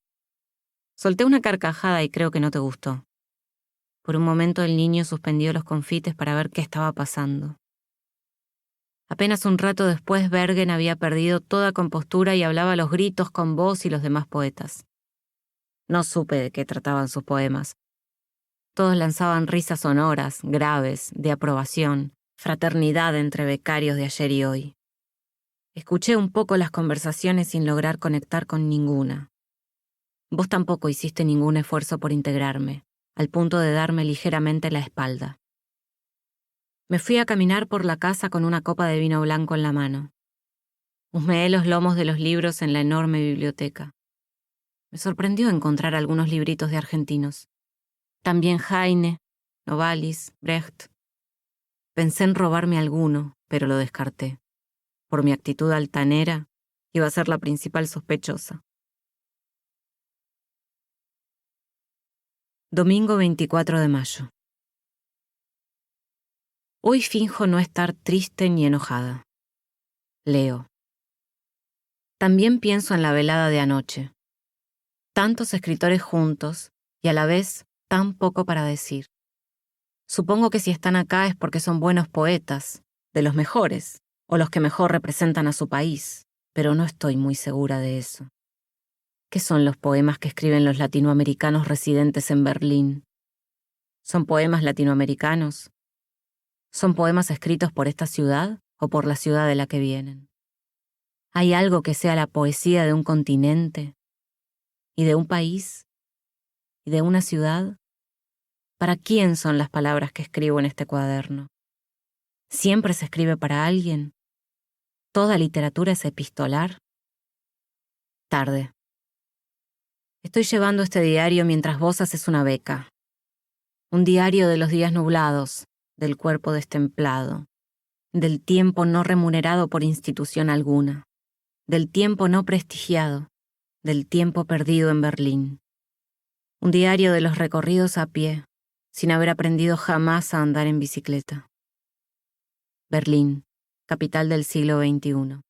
Solté una carcajada y creo que no te gustó. Por un momento el niño suspendió los confites para ver qué estaba pasando. Apenas un rato después Bergen había perdido toda compostura y hablaba a los gritos con vos y los demás poetas. No supe de qué trataban sus poemas. Todos lanzaban risas sonoras, graves, de aprobación, fraternidad entre becarios de ayer y hoy. Escuché un poco las conversaciones sin lograr conectar con ninguna. Vos tampoco hiciste ningún esfuerzo por integrarme, al punto de darme ligeramente la espalda. Me fui a caminar por la casa con una copa de vino blanco en la mano. Husmeé los lomos de los libros en la enorme biblioteca. Me sorprendió encontrar algunos libritos de argentinos. También Heine, Novalis, Brecht. Pensé en robarme alguno, pero lo descarté. Por mi actitud altanera, iba a ser la principal sospechosa. Domingo 24 de mayo. Hoy finjo no estar triste ni enojada. Leo. También pienso en la velada de anoche. Tantos escritores juntos y a la vez tan poco para decir. Supongo que si están acá es porque son buenos poetas, de los mejores, o los que mejor representan a su país, pero no estoy muy segura de eso. ¿Qué son los poemas que escriben los latinoamericanos residentes en Berlín? ¿Son poemas latinoamericanos? ¿Son poemas escritos por esta ciudad o por la ciudad de la que vienen? ¿Hay algo que sea la poesía de un continente? ¿Y de un país? ¿Y de una ciudad? ¿Para quién son las palabras que escribo en este cuaderno? ¿Siempre se escribe para alguien? ¿Toda literatura es epistolar? Tarde. Estoy llevando este diario mientras vos haces una beca. Un diario de los días nublados, del cuerpo destemplado, del tiempo no remunerado por institución alguna, del tiempo no prestigiado, del tiempo perdido en Berlín. Un diario de los recorridos a pie, sin haber aprendido jamás a andar en bicicleta. Berlín, capital del siglo XXI.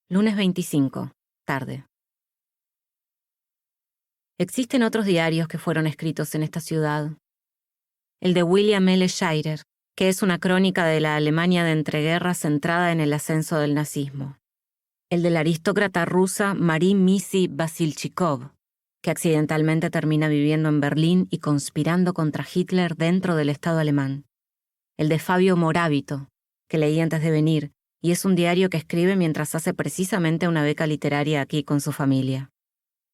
Lunes 25, tarde. Existen otros diarios que fueron escritos en esta ciudad. El de William L. Shirer, que es una crónica de la Alemania de entreguerras centrada en el ascenso del nazismo. El de la aristócrata rusa Marie Missy Vasilchikov, que accidentalmente termina viviendo en Berlín y conspirando contra Hitler dentro del Estado alemán. El de Fabio Moravito, que leí antes de venir, y es un diario que escribe mientras hace precisamente una beca literaria aquí con su familia.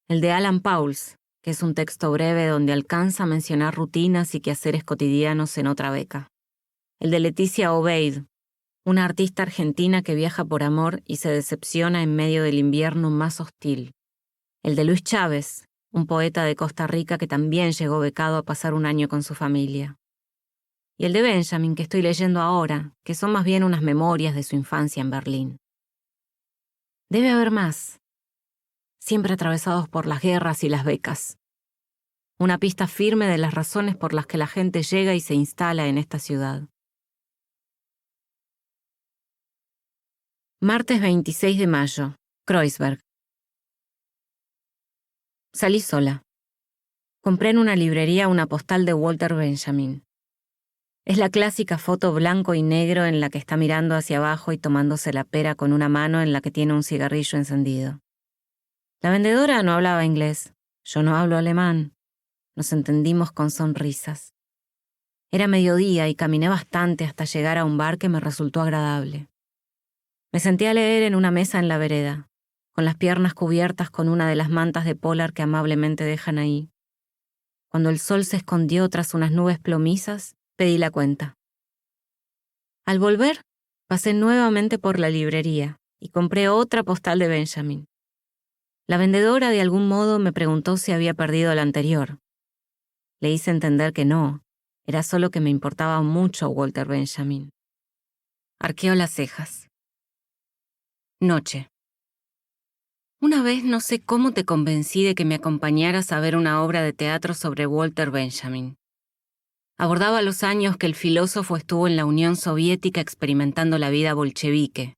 El de Alan Pauls, que es un texto breve donde alcanza a mencionar rutinas y quehaceres cotidianos en otra beca. El de Leticia Obeid, una artista argentina que viaja por amor y se decepciona en medio del invierno más hostil. El de Luis Chávez, un poeta de Costa Rica que también llegó becado a pasar un año con su familia. Y el de Benjamin, que estoy leyendo ahora, que son más bien unas memorias de su infancia en Berlín. Debe haber más, siempre atravesados por las guerras y las becas. Una pista firme de las razones por las que la gente llega y se instala en esta ciudad. Martes 26 de mayo, Kreuzberg. Salí sola. Compré en una librería una postal de Walter Benjamin. Es la clásica foto blanco y negro en la que está mirando hacia abajo y tomándose la pera con una mano en la que tiene un cigarrillo encendido. La vendedora no hablaba inglés, yo no hablo alemán. Nos entendimos con sonrisas. Era mediodía y caminé bastante hasta llegar a un bar que me resultó agradable. Me senté a leer en una mesa en la vereda, con las piernas cubiertas con una de las mantas de polar que amablemente dejan ahí. Cuando el sol se escondió tras unas nubes plomizas, pedí la cuenta. Al volver, pasé nuevamente por la librería y compré otra postal de Benjamin. La vendedora de algún modo me preguntó si había perdido la anterior. Le hice entender que no, era solo que me importaba mucho Walter Benjamin. Arqueó las cejas. Noche. Una vez no sé cómo te convencí de que me acompañaras a ver una obra de teatro sobre Walter Benjamin. Abordaba los años que el filósofo estuvo en la Unión Soviética experimentando la vida bolchevique,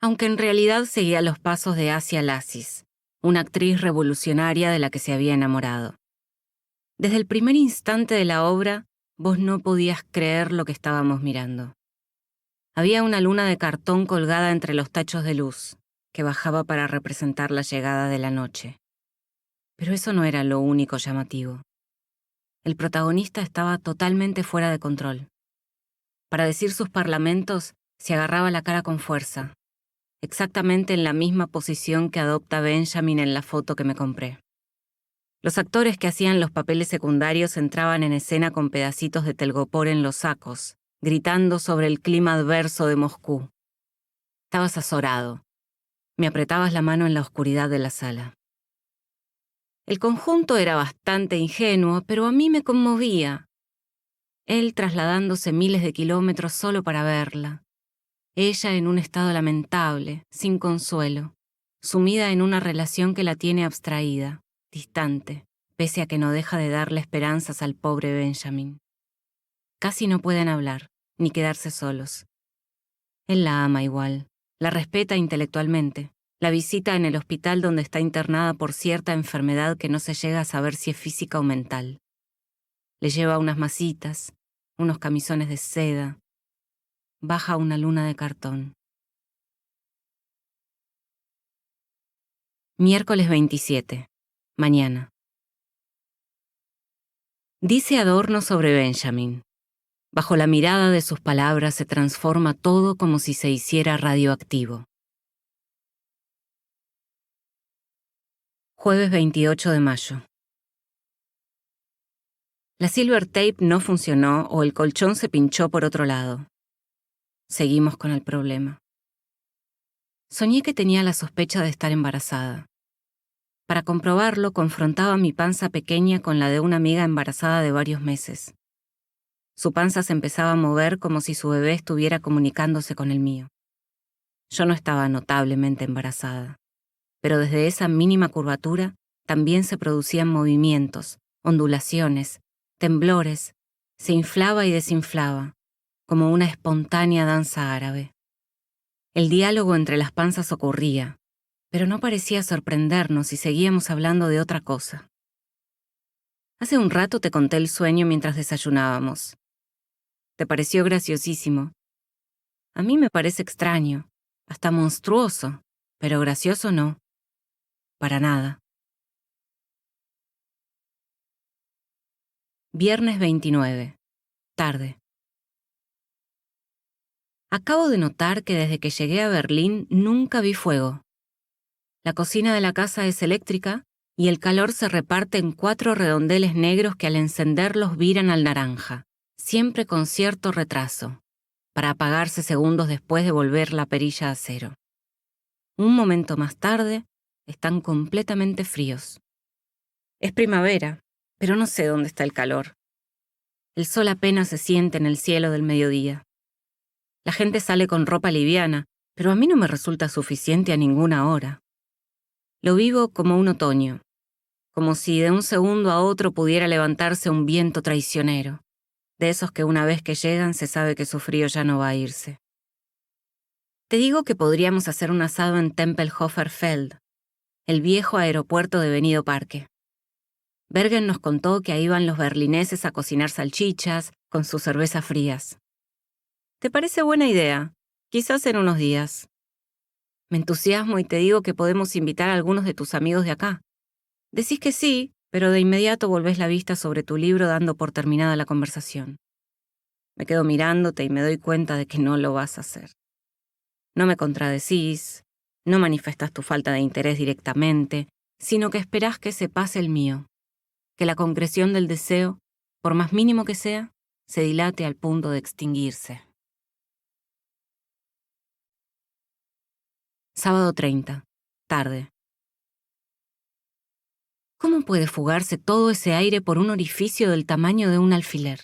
aunque en realidad seguía los pasos de Asia Lassis, una actriz revolucionaria de la que se había enamorado. Desde el primer instante de la obra, vos no podías creer lo que estábamos mirando. Había una luna de cartón colgada entre los tachos de luz, que bajaba para representar la llegada de la noche. Pero eso no era lo único llamativo. El protagonista estaba totalmente fuera de control. Para decir sus parlamentos, se agarraba la cara con fuerza, exactamente en la misma posición que adopta Benjamin en la foto que me compré. Los actores que hacían los papeles secundarios entraban en escena con pedacitos de telgopor en los sacos, gritando sobre el clima adverso de Moscú. Estabas azorado. Me apretabas la mano en la oscuridad de la sala. El conjunto era bastante ingenuo, pero a mí me conmovía. Él trasladándose miles de kilómetros solo para verla. Ella en un estado lamentable, sin consuelo, sumida en una relación que la tiene abstraída, distante, pese a que no deja de darle esperanzas al pobre Benjamin. Casi no pueden hablar, ni quedarse solos. Él la ama igual, la respeta intelectualmente, la visita en el hospital donde está internada por cierta enfermedad que no se llega a saber si es física o mental. Le lleva unas masitas, unos camisones de seda. Baja una luna de cartón. Miércoles 27. Mañana. Dice Adorno sobre Benjamin. Bajo la mirada de sus palabras se transforma todo como si se hiciera radioactivo. Jueves 28 de mayo. La silver tape no funcionó o el colchón se pinchó por otro lado. Seguimos con el problema. Soñé que tenía la sospecha de estar embarazada. Para comprobarlo, confrontaba mi panza pequeña con la de una amiga embarazada de varios meses. Su panza se empezaba a mover como si su bebé estuviera comunicándose con el mío. Yo no estaba notablemente embarazada, pero desde esa mínima curvatura también se producían movimientos, ondulaciones, temblores, se inflaba y desinflaba, como una espontánea danza árabe. El diálogo entre las panzas ocurría, pero no parecía sorprendernos y seguíamos hablando de otra cosa. Hace un rato te conté el sueño mientras desayunábamos. Te pareció graciosísimo. A mí me parece extraño, hasta monstruoso, pero gracioso no. Para nada. Viernes 29. Tarde. Acabo de notar que desde que llegué a Berlín nunca vi fuego. La cocina de la casa es eléctrica y el calor se reparte en 4 redondeles negros que al encenderlos viran al naranja, siempre con cierto retraso, para apagarse segundos después de volver la perilla a cero. Un momento más tarde, están completamente fríos. Es primavera, pero no sé dónde está el calor. El sol apenas se siente en el cielo del mediodía. La gente sale con ropa liviana, pero a mí no me resulta suficiente a ninguna hora. Lo vivo como un otoño, como si de un segundo a otro pudiera levantarse un viento traicionero, de esos que una vez que llegan se sabe que su frío ya no va a irse. Te digo que podríamos hacer un asado en Tempelhofer Feld, el viejo aeropuerto de Venido Parque. Bergen nos contó que ahí van los berlineses a cocinar salchichas con sus cervezas frías. ¿Te parece buena idea? Quizás en unos días. Me entusiasmo y te digo que podemos invitar a algunos de tus amigos de acá. Decís que sí, pero de inmediato volvés la vista sobre tu libro dando por terminada la conversación. Me quedo mirándote y me doy cuenta de que no lo vas a hacer. No me contradecís, no manifestás tu falta de interés directamente, sino que esperás que se pase el mío, que la concreción del deseo, por más mínimo que sea, se dilate al punto de extinguirse. Sábado 30. Tarde. ¿Cómo puede fugarse todo ese aire por un orificio del tamaño de un alfiler?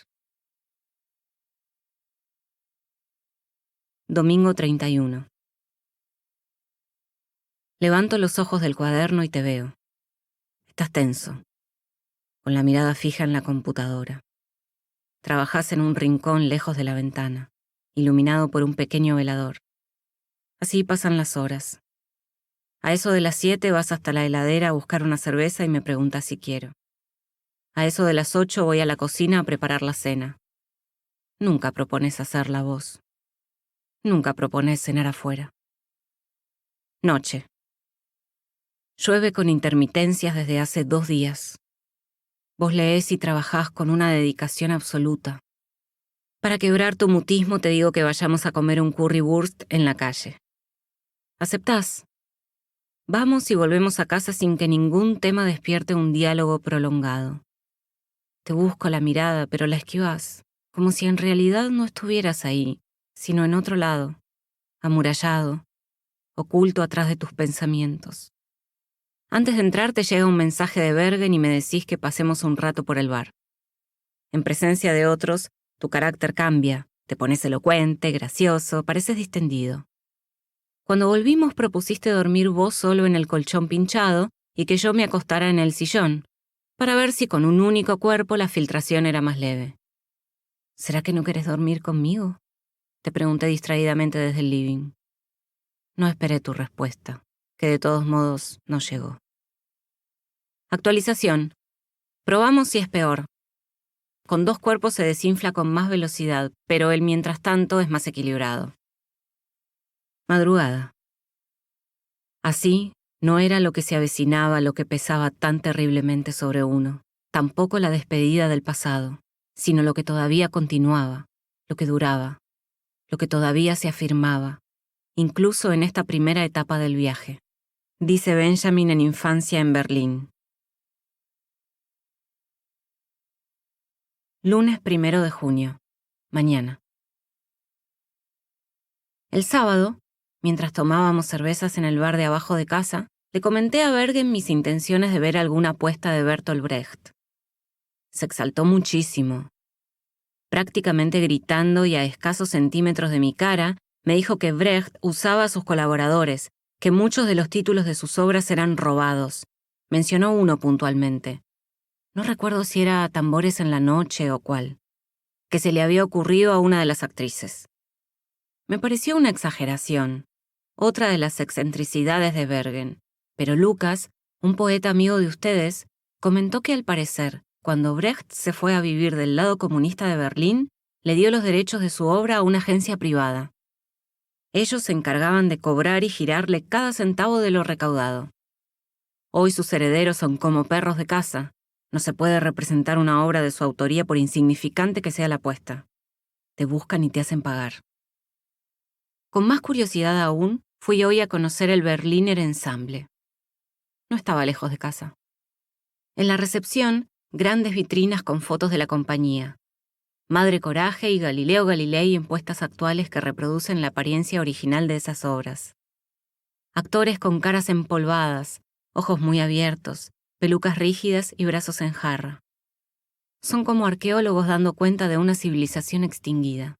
Domingo 31. Levanto los ojos del cuaderno y te veo. Estás tenso, con la mirada fija en la computadora. Trabajás en un rincón lejos de la ventana, iluminado por un pequeño velador. Así pasan las horas. A eso de las 7 vas hasta la heladera a buscar una cerveza y me preguntas si quiero. A eso de las 8 voy a la cocina a preparar la cena. Nunca propones hacerla vos. Nunca propones cenar afuera. Noche. Llueve con intermitencias desde hace 2 días. Vos leés y trabajás con una dedicación absoluta. Para quebrar tu mutismo te digo que vayamos a comer un currywurst en la calle. ¿Aceptás? Vamos y volvemos a casa sin que ningún tema despierte un diálogo prolongado. Te busco la mirada, pero la esquivás, como si en realidad no estuvieras ahí, sino en otro lado, amurallado, oculto atrás de tus pensamientos. Antes de entrar te llega un mensaje de Bergen y me decís que pasemos un rato por el bar. En presencia de otros, tu carácter cambia, te pones elocuente, gracioso, pareces distendido. Cuando volvimos propusiste dormir vos solo en el colchón pinchado y que yo me acostara en el sillón, para ver si con un único cuerpo la filtración era más leve. ¿Será que no querés dormir conmigo? Te pregunté distraídamente desde el living. No esperé tu respuesta, que de todos modos no llegó. Actualización. Probamos si es peor. Con 2 cuerpos se desinfla con más velocidad, pero el mientras tanto es más equilibrado. Madrugada. Así, no era lo que se avecinaba lo que pesaba tan terriblemente sobre uno, tampoco la despedida del pasado, sino lo que todavía continuaba, lo que duraba, lo que todavía se afirmaba, incluso en esta primera etapa del viaje, dice Benjamin en Infancia en Berlín. Lunes 1 de junio. Mañana. El sábado, mientras tomábamos cervezas en el bar de abajo de casa, le comenté a Bergen mis intenciones de ver alguna apuesta de Bertolt Brecht. Se exaltó muchísimo. Prácticamente gritando y a escasos centímetros de mi cara, me dijo que Brecht usaba a sus colaboradores, que muchos de los títulos de sus obras eran robados. Mencionó uno puntualmente. No recuerdo si era Tambores en la noche o cuál. que se le había ocurrido a una de las actrices. Me pareció una exageración, otra de las excentricidades de Bergen, pero Lucas, un poeta amigo de ustedes, comentó que al parecer, cuando Brecht se fue a vivir del lado comunista de Berlín, le dio los derechos de su obra a una agencia privada. Ellos se encargaban de cobrar y girarle cada centavo de lo recaudado. Hoy sus herederos son como perros de caza. No se puede representar una obra de su autoría por insignificante que sea la apuesta. Te buscan y te hacen pagar. Con más curiosidad aún, fui hoy a conocer el Berliner Ensemble. No estaba lejos de casa. En la recepción, grandes vitrinas con fotos de la compañía. Madre Coraje y Galileo Galilei en puestas actuales que reproducen la apariencia original de esas obras. Actores con caras empolvadas, ojos muy abiertos, pelucas rígidas y brazos en jarra. Son como arqueólogos dando cuenta de una civilización extinguida.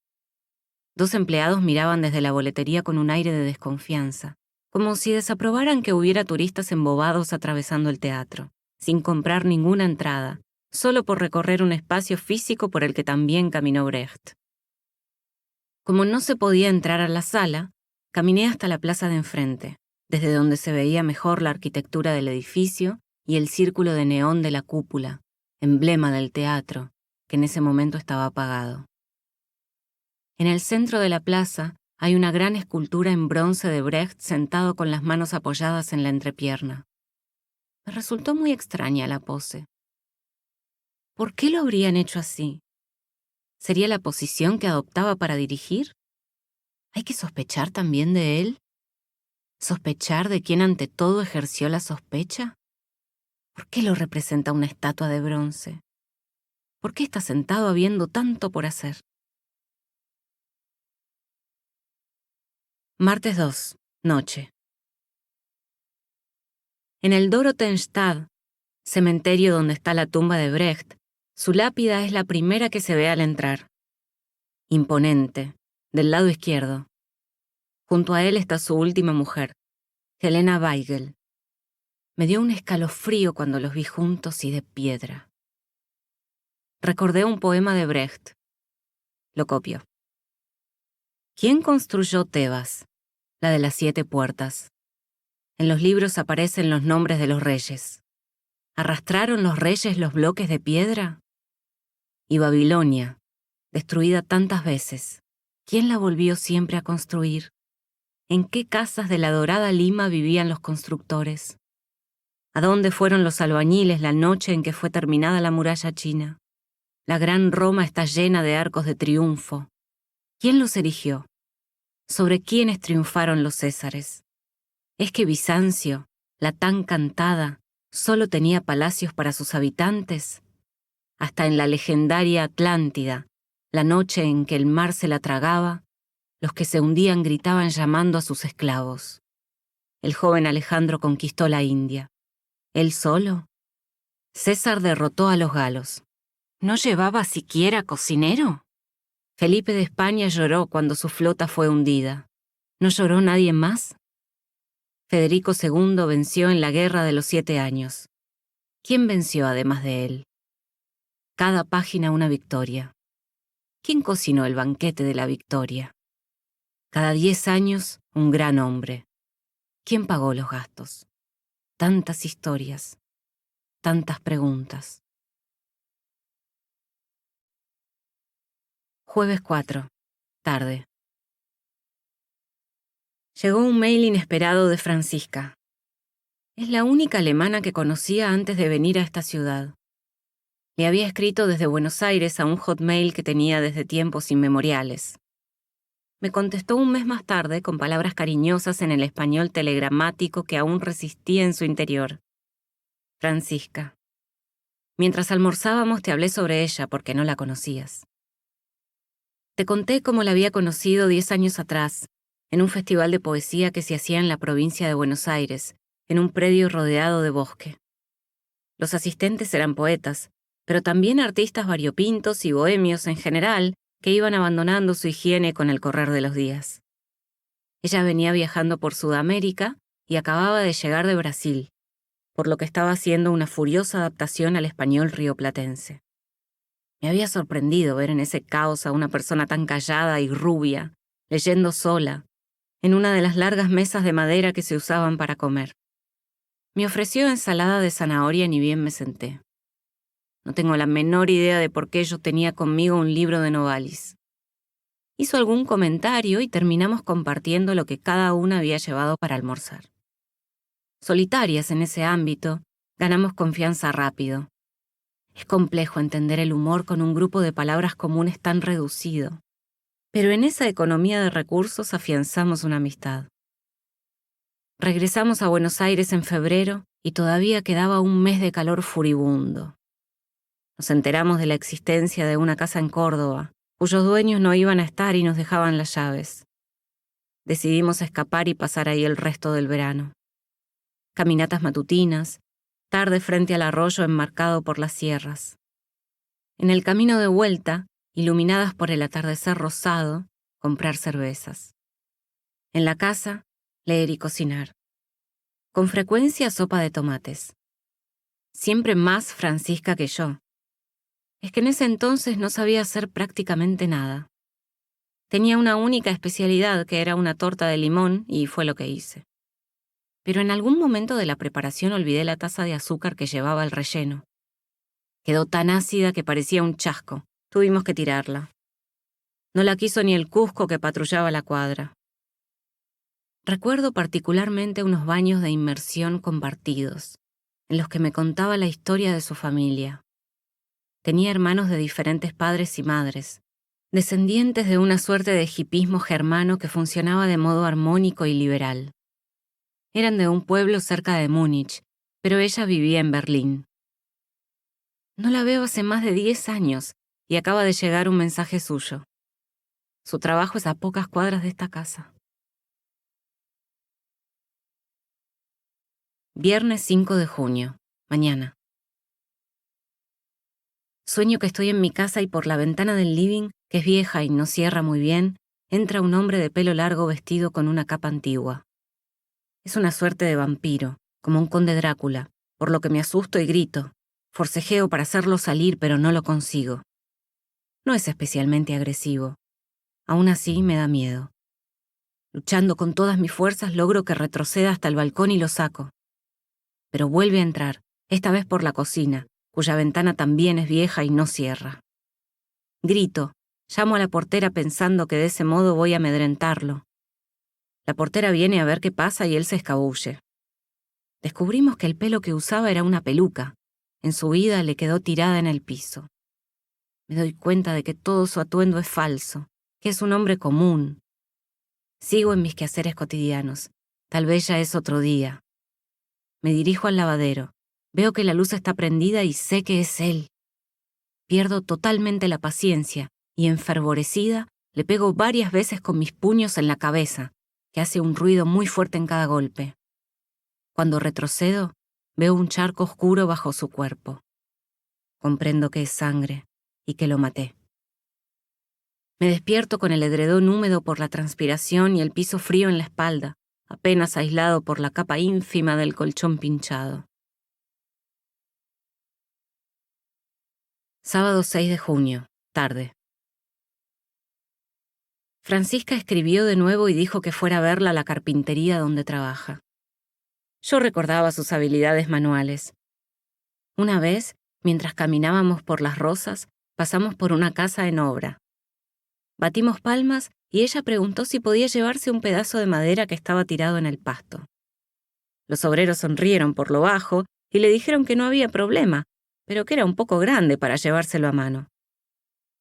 2 empleados miraban desde la boletería con un aire de desconfianza, como si desaprobaran que hubiera turistas embobados atravesando el teatro, sin comprar ninguna entrada, solo por recorrer un espacio físico por el que también caminó Brecht. Como no se podía entrar a la sala, caminé hasta la plaza de enfrente, desde donde se veía mejor la arquitectura del edificio y el círculo de neón de la cúpula, emblema del teatro, que en ese momento estaba apagado. En el centro de la plaza hay una gran escultura en bronce de Brecht sentado con las manos apoyadas en la entrepierna. Me resultó muy extraña la pose. ¿Por qué lo habrían hecho así? ¿Sería la posición que adoptaba para dirigir? ¿Hay que sospechar también de él? ¿Sospechar de quien ante todo ejerció la sospecha? ¿Por qué lo representa una estatua de bronce? ¿Por qué está sentado habiendo tanto por hacer? Martes 2, noche. En el Dorotheenstadt, cementerio donde está la tumba de Brecht, su lápida es la primera que se ve al entrar. Imponente, del lado izquierdo. Junto a él está su última mujer, Helena Weigel. Me dio un escalofrío cuando los vi juntos y de piedra. Recordé un poema de Brecht. Lo copio. ¿Quién construyó Tebas, la de las 7 puertas? En los libros aparecen los nombres de los reyes. ¿Arrastraron los reyes los bloques de piedra? Y Babilonia, destruida tantas veces, ¿quién la volvió siempre a construir? ¿En qué casas de la dorada Lima vivían los constructores? ¿A dónde fueron los albañiles la noche en que fue terminada la muralla china? La gran Roma está llena de arcos de triunfo. ¿Quién los erigió? ¿Sobre quiénes triunfaron los césares? ¿Es que Bizancio, la tan cantada, solo tenía palacios para sus habitantes? Hasta en la legendaria Atlántida, la noche en que el mar se la tragaba, los que se hundían gritaban llamando a sus esclavos. El joven Alejandro conquistó la India. ¿Él solo? César derrotó a los galos. ¿No llevaba siquiera cocinero? Felipe de España lloró cuando su flota fue hundida. ¿No lloró nadie más? Federico II venció en la Guerra de los 7 años. ¿Quién venció además de él? Cada página una victoria. ¿Quién cocinó el banquete de la victoria? Cada 10 años, un gran hombre. ¿Quién pagó los gastos? Tantas historias, tantas preguntas. Jueves 4, tarde. Llegó un mail inesperado de Francisca. Es la única alemana que conocía antes de venir a esta ciudad. Le había escrito desde Buenos Aires a un hotmail que tenía desde tiempos inmemoriales. Me contestó un mes más tarde con palabras cariñosas en el español telegramático que aún resistía en su interior. Francisca. Mientras almorzábamos te hablé sobre ella porque no la conocías. Te conté cómo la había conocido 10 años atrás, en un festival de poesía que se hacía en la provincia de Buenos Aires, en un predio rodeado de bosque. Los asistentes eran poetas, pero también artistas variopintos y bohemios en general que iban abandonando su higiene con el correr de los días. Ella venía viajando por Sudamérica y acababa de llegar de Brasil, por lo que estaba haciendo una furiosa adaptación al español rioplatense. Me había sorprendido ver en ese caos a una persona tan callada y rubia, leyendo sola, en una de las largas mesas de madera que se usaban para comer. Me ofreció ensalada de zanahoria y ni bien me senté. No tengo la menor idea de por qué yo tenía conmigo un libro de Novalis. Hizo algún comentario y terminamos compartiendo lo que cada una había llevado para almorzar. Solitarias en ese ámbito, ganamos confianza rápido. Es complejo entender el humor con un grupo de palabras comunes tan reducido, pero en esa economía de recursos afianzamos una amistad. Regresamos a Buenos Aires en febrero y todavía quedaba un mes de calor furibundo. Nos enteramos de la existencia de una casa en Córdoba, cuyos dueños no iban a estar y nos dejaban las llaves. Decidimos escapar y pasar ahí el resto del verano. Caminatas matutinas, tarde frente al arroyo enmarcado por las sierras. En el camino de vuelta, iluminadas por el atardecer rosado, comprar cervezas. En la casa, leer y cocinar. Con frecuencia sopa de tomates. Siempre más Francisca que yo. Es que en ese entonces no sabía hacer prácticamente nada. Tenía una única especialidad que era una torta de limón y fue lo que hice. Pero en algún momento de la preparación olvidé la taza de azúcar que llevaba el relleno. Quedó tan ácida que parecía un chasco. Tuvimos que tirarla. No la quiso ni el Cusco que patrullaba la cuadra. Recuerdo particularmente unos baños de inmersión compartidos, en los que me contaba la historia de su familia. Tenía hermanos de diferentes padres y madres, descendientes de una suerte de hipismo germano que funcionaba de modo armónico y liberal. Eran de un pueblo cerca de Múnich, pero ella vivía en Berlín. No la veo hace más de 10 años y acaba de llegar un mensaje suyo. Su trabajo es a pocas cuadras de esta casa. Viernes 5 de junio, mañana. Sueño que estoy en mi casa y por la ventana del living, que es vieja y no cierra muy bien, entra un hombre de pelo largo vestido con una capa antigua. Es una suerte de vampiro, como un conde Drácula, por lo que me asusto y grito. Forcejeo para hacerlo salir, pero no lo consigo. No es especialmente agresivo. Aún así me da miedo. Luchando con todas mis fuerzas logro que retroceda hasta el balcón y lo saco. Pero vuelve a entrar, esta vez por la cocina, cuya ventana también es vieja y no cierra. Grito, llamo a la portera pensando que de ese modo voy a amedrentarlo. La portera viene a ver qué pasa y él se escabulle. Descubrimos que el pelo que usaba era una peluca. En su vida le quedó tirada en el piso. Me doy cuenta de que todo su atuendo es falso, que es un hombre común. Sigo en mis quehaceres cotidianos. Tal vez ya es otro día. Me dirijo al lavadero. Veo que la luz está prendida y sé que es él. Pierdo totalmente la paciencia y, enfervorecida, le pego varias veces con mis puños en la cabeza, que hace un ruido muy fuerte en cada golpe. Cuando retrocedo, veo un charco oscuro bajo su cuerpo. Comprendo que es sangre y que lo maté. Me despierto con el edredón húmedo por la transpiración y el piso frío en la espalda, apenas aislado por la capa ínfima del colchón pinchado. Sábado 6 de junio, tarde. Francisca escribió de nuevo y dijo que fuera a verla a la carpintería donde trabaja. Yo recordaba sus habilidades manuales. Una vez, mientras caminábamos por las rosas, pasamos por una casa en obra. Batimos palmas y ella preguntó si podía llevarse un pedazo de madera que estaba tirado en el pasto. Los obreros sonrieron por lo bajo y le dijeron que no había problema, pero que era un poco grande para llevárselo a mano.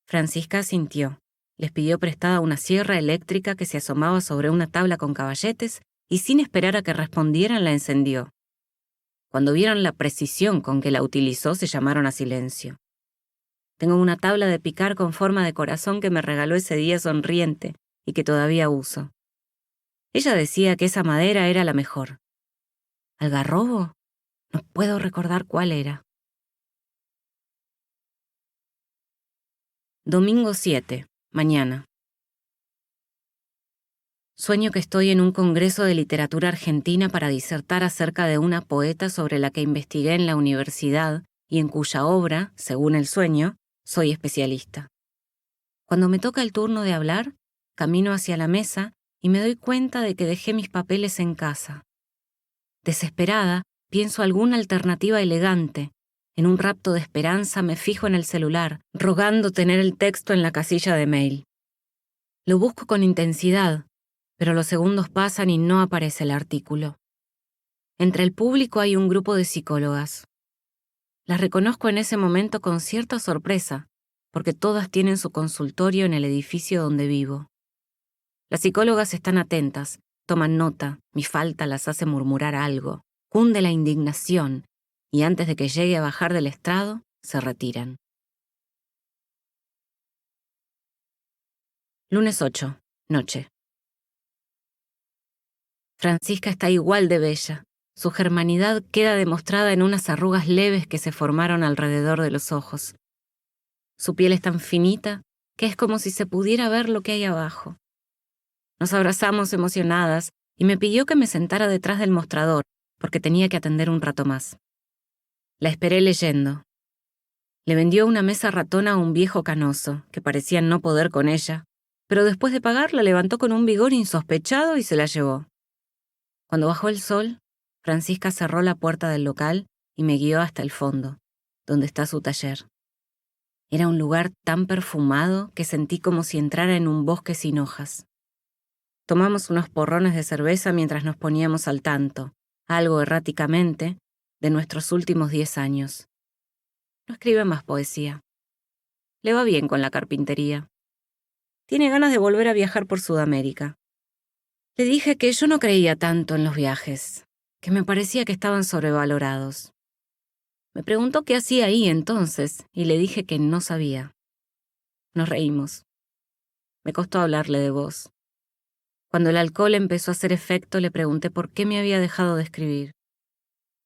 Francisca asintió. Les pidió prestada una sierra eléctrica que se asomaba sobre una tabla con caballetes y sin esperar a que respondieran la encendió. Cuando vieron la precisión con que la utilizó, se llamaron a silencio. Tengo una tabla de picar con forma de corazón que me regaló ese día sonriente y que todavía uso. Ella decía que esa madera era la mejor. ¿Algarrobo? No puedo recordar cuál era. Domingo 7, mañana. Sueño que estoy en un congreso de literatura argentina para disertar acerca de una poeta sobre la que investigué en la universidad y en cuya obra, según el sueño, soy especialista. Cuando me toca el turno de hablar, camino hacia la mesa y me doy cuenta de que dejé mis papeles en casa. Desesperada, pienso alguna alternativa elegante. En un rapto de esperanza me fijo en el celular, rogando tener el texto en la casilla de mail. Lo busco con intensidad, pero los segundos pasan y no aparece el artículo. Entre el público hay un grupo de psicólogas. Las reconozco en ese momento con cierta sorpresa, porque todas tienen su consultorio en el edificio donde vivo. Las psicólogas están atentas, toman nota, mi falta las hace murmurar algo, cunde la indignación, y antes de que llegue a bajar del estrado, se retiran. Lunes 8, noche. Francisca está igual de bella. Su germanidad queda demostrada en unas arrugas leves que se formaron alrededor de los ojos. Su piel es tan finita que es como si se pudiera ver lo que hay abajo. Nos abrazamos emocionadas y me pidió que me sentara detrás del mostrador porque tenía que atender un rato más. La esperé leyendo. Le vendió una mesa ratona a un viejo canoso que parecía no poder con ella, pero después de pagar la levantó con un vigor insospechado y se la llevó. Cuando bajó el sol, Francisca cerró la puerta del local y me guió hasta el fondo, donde está su taller. Era un lugar tan perfumado que sentí como si entrara en un bosque sin hojas. Tomamos unos porrones de cerveza mientras nos poníamos al tanto, algo erráticamente, de nuestros últimos 10 años. No escribe más poesía. Le va bien con la carpintería. Tiene ganas de volver a viajar por Sudamérica. Le dije que yo no creía tanto en los viajes, que me parecía que estaban sobrevalorados. Me preguntó qué hacía ahí entonces y le dije que no sabía. Nos reímos. Me costó hablarle de vos. Cuando el alcohol empezó a hacer efecto, le pregunté por qué me había dejado de escribir.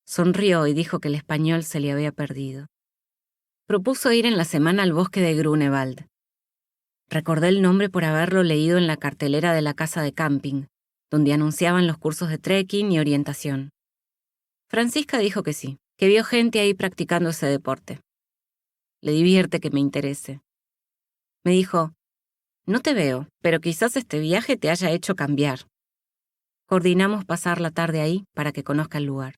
Sonrió y dijo que el español se le había perdido. Propuso ir en la semana al bosque de Grunewald. Recordé el nombre por haberlo leído en la cartelera de la casa de camping, donde anunciaban los cursos de trekking y orientación. Francisca dijo que sí, que vio gente ahí practicando ese deporte. Le divierte que me interese. Me dijo, no te veo, pero quizás este viaje te haya hecho cambiar. Coordinamos pasar la tarde ahí para que conozca el lugar.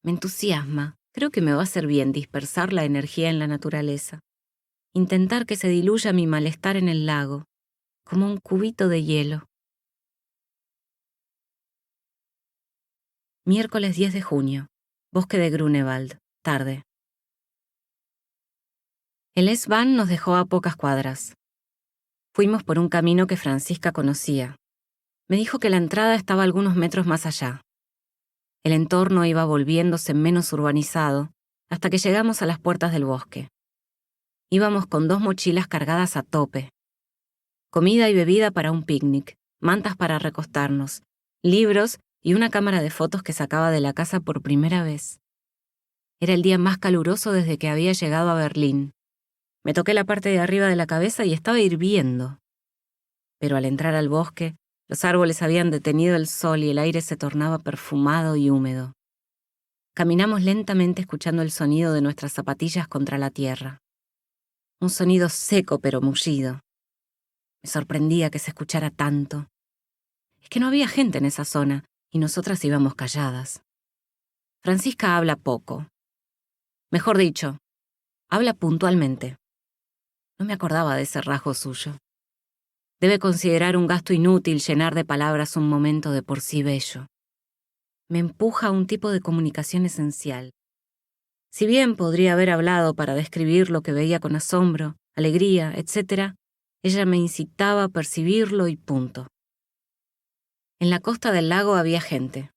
Me entusiasma, creo que me va a hacer bien dispersar la energía en la naturaleza. Intentar que se diluya mi malestar en el lago, como un cubito de hielo. Miércoles 10 de junio, bosque de Grunewald, tarde. El S-Bahn nos dejó a pocas cuadras. Fuimos por un camino que Francisca conocía. Me dijo que la entrada estaba algunos metros más allá. El entorno iba volviéndose menos urbanizado hasta que llegamos a las puertas del bosque. Íbamos con 2 mochilas cargadas a tope. Comida y bebida para un picnic, mantas para recostarnos, libros y una cámara de fotos que sacaba de la casa por primera vez. Era el día más caluroso desde que había llegado a Berlín. Me toqué la parte de arriba de la cabeza y estaba hirviendo. Pero al entrar al bosque, los árboles habían detenido el sol y el aire se tornaba perfumado y húmedo. Caminamos lentamente escuchando el sonido de nuestras zapatillas contra la tierra. Un sonido seco pero mullido. Me sorprendía que se escuchara tanto. Es que no había gente en esa zona y nosotras íbamos calladas. Francisca habla poco. Mejor dicho, habla puntualmente. No me acordaba de ese rasgo suyo. Debe considerar un gasto inútil llenar de palabras un momento de por sí bello. Me empuja a un tipo de comunicación esencial. Si bien podría haber hablado para describir lo que veía con asombro, alegría, etc., ella me incitaba a percibirlo y punto. En la costa del lago había gente.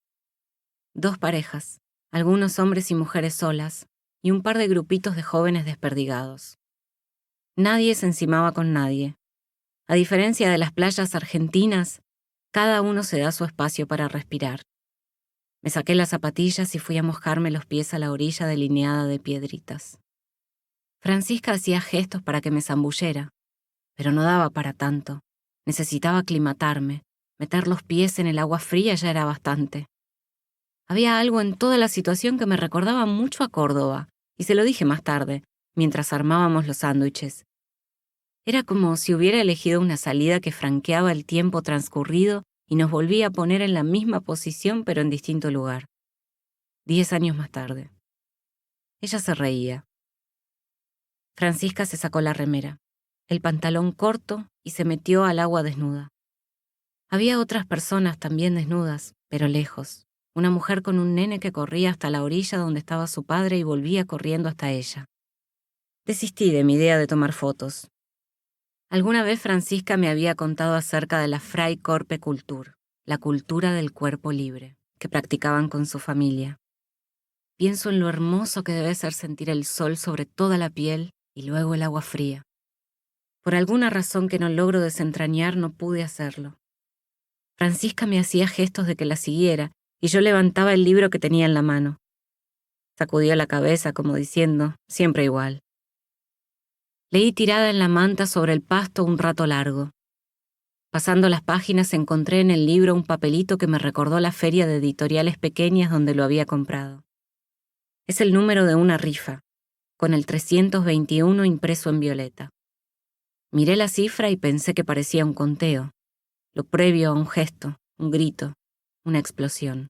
2 parejas, algunos hombres y mujeres solas, y un par de grupitos de jóvenes desperdigados. Nadie se encimaba con nadie. A diferencia de las playas argentinas, cada uno se da su espacio para respirar. Me saqué las zapatillas y fui a mojarme los pies a la orilla delineada de piedritas. Francisca hacía gestos para que me zambullera, pero no daba para tanto. Necesitaba aclimatarme. Meter los pies en el agua fría ya era bastante. Había algo en toda la situación que me recordaba mucho a Córdoba, y se lo dije más tarde, mientras armábamos los sándwiches. Era como si hubiera elegido una salida que franqueaba el tiempo transcurrido y nos volvía a poner en la misma posición pero en distinto lugar. 10 años más tarde. Ella se reía. Francisca se sacó la remera, el pantalón corto y se metió al agua desnuda. Había otras personas también desnudas, pero lejos. Una mujer con un nene que corría hasta la orilla donde estaba su padre y volvía corriendo hasta ella. Desistí de mi idea de tomar fotos. Alguna vez Francisca me había contado acerca de la Freikorpskultur, la cultura del cuerpo libre, que practicaban con su familia. Pienso en lo hermoso que debe ser sentir el sol sobre toda la piel y luego el agua fría. Por alguna razón que no logro desentrañar, no pude hacerlo. Francisca me hacía gestos de que la siguiera y yo levantaba el libro que tenía en la mano. Sacudía la cabeza como diciendo, siempre igual. Leí tirada en la manta sobre el pasto un rato largo. Pasando las páginas encontré en el libro un papelito que me recordó la feria de editoriales pequeñas donde lo había comprado. Es el número de una rifa, con el 321 impreso en violeta. Miré la cifra y pensé que parecía un conteo, lo previo a un gesto, un grito, una explosión.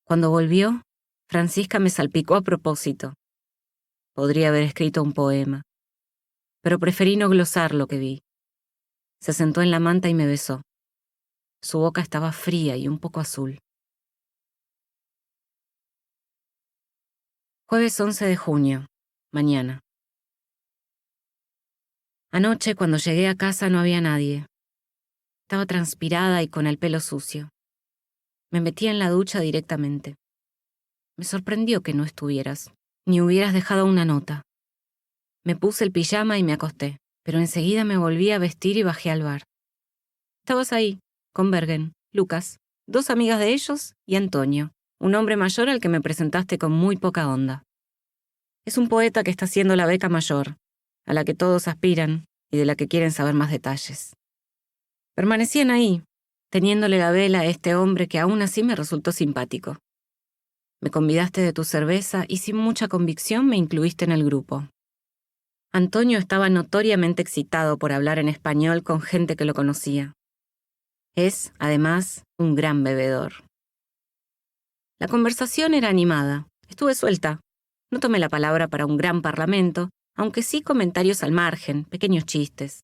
Cuando volvió, Francisca me salpicó a propósito. Podría haber escrito un poema, pero preferí no glosar lo que vi. Se sentó en la manta y me besó. Su boca estaba fría y un poco azul. Jueves 11 de junio, mañana. Anoche, cuando llegué a casa, no había nadie. Estaba transpirada y con el pelo sucio. Me metí en la ducha directamente. Me sorprendió que no estuvieras, ni hubieras dejado una nota. Me puse el pijama y me acosté, pero enseguida me volví a vestir y bajé al bar. Estabas ahí, con Bergen, Lucas, 2 amigas de ellos y Antonio, un hombre mayor al que me presentaste con muy poca onda. Es un poeta que está haciendo la beca mayor, a la que todos aspiran y de la que quieren saber más detalles. Permanecían ahí, teniéndole la vela a este hombre que aún así me resultó simpático. Me convidaste de tu cerveza y sin mucha convicción me incluiste en el grupo. Antonio estaba notoriamente excitado por hablar en español con gente que lo conocía. Es, además, un gran bebedor. La conversación era animada. Estuve suelta. No tomé la palabra para un gran parlamento, aunque sí comentarios al margen, pequeños chistes.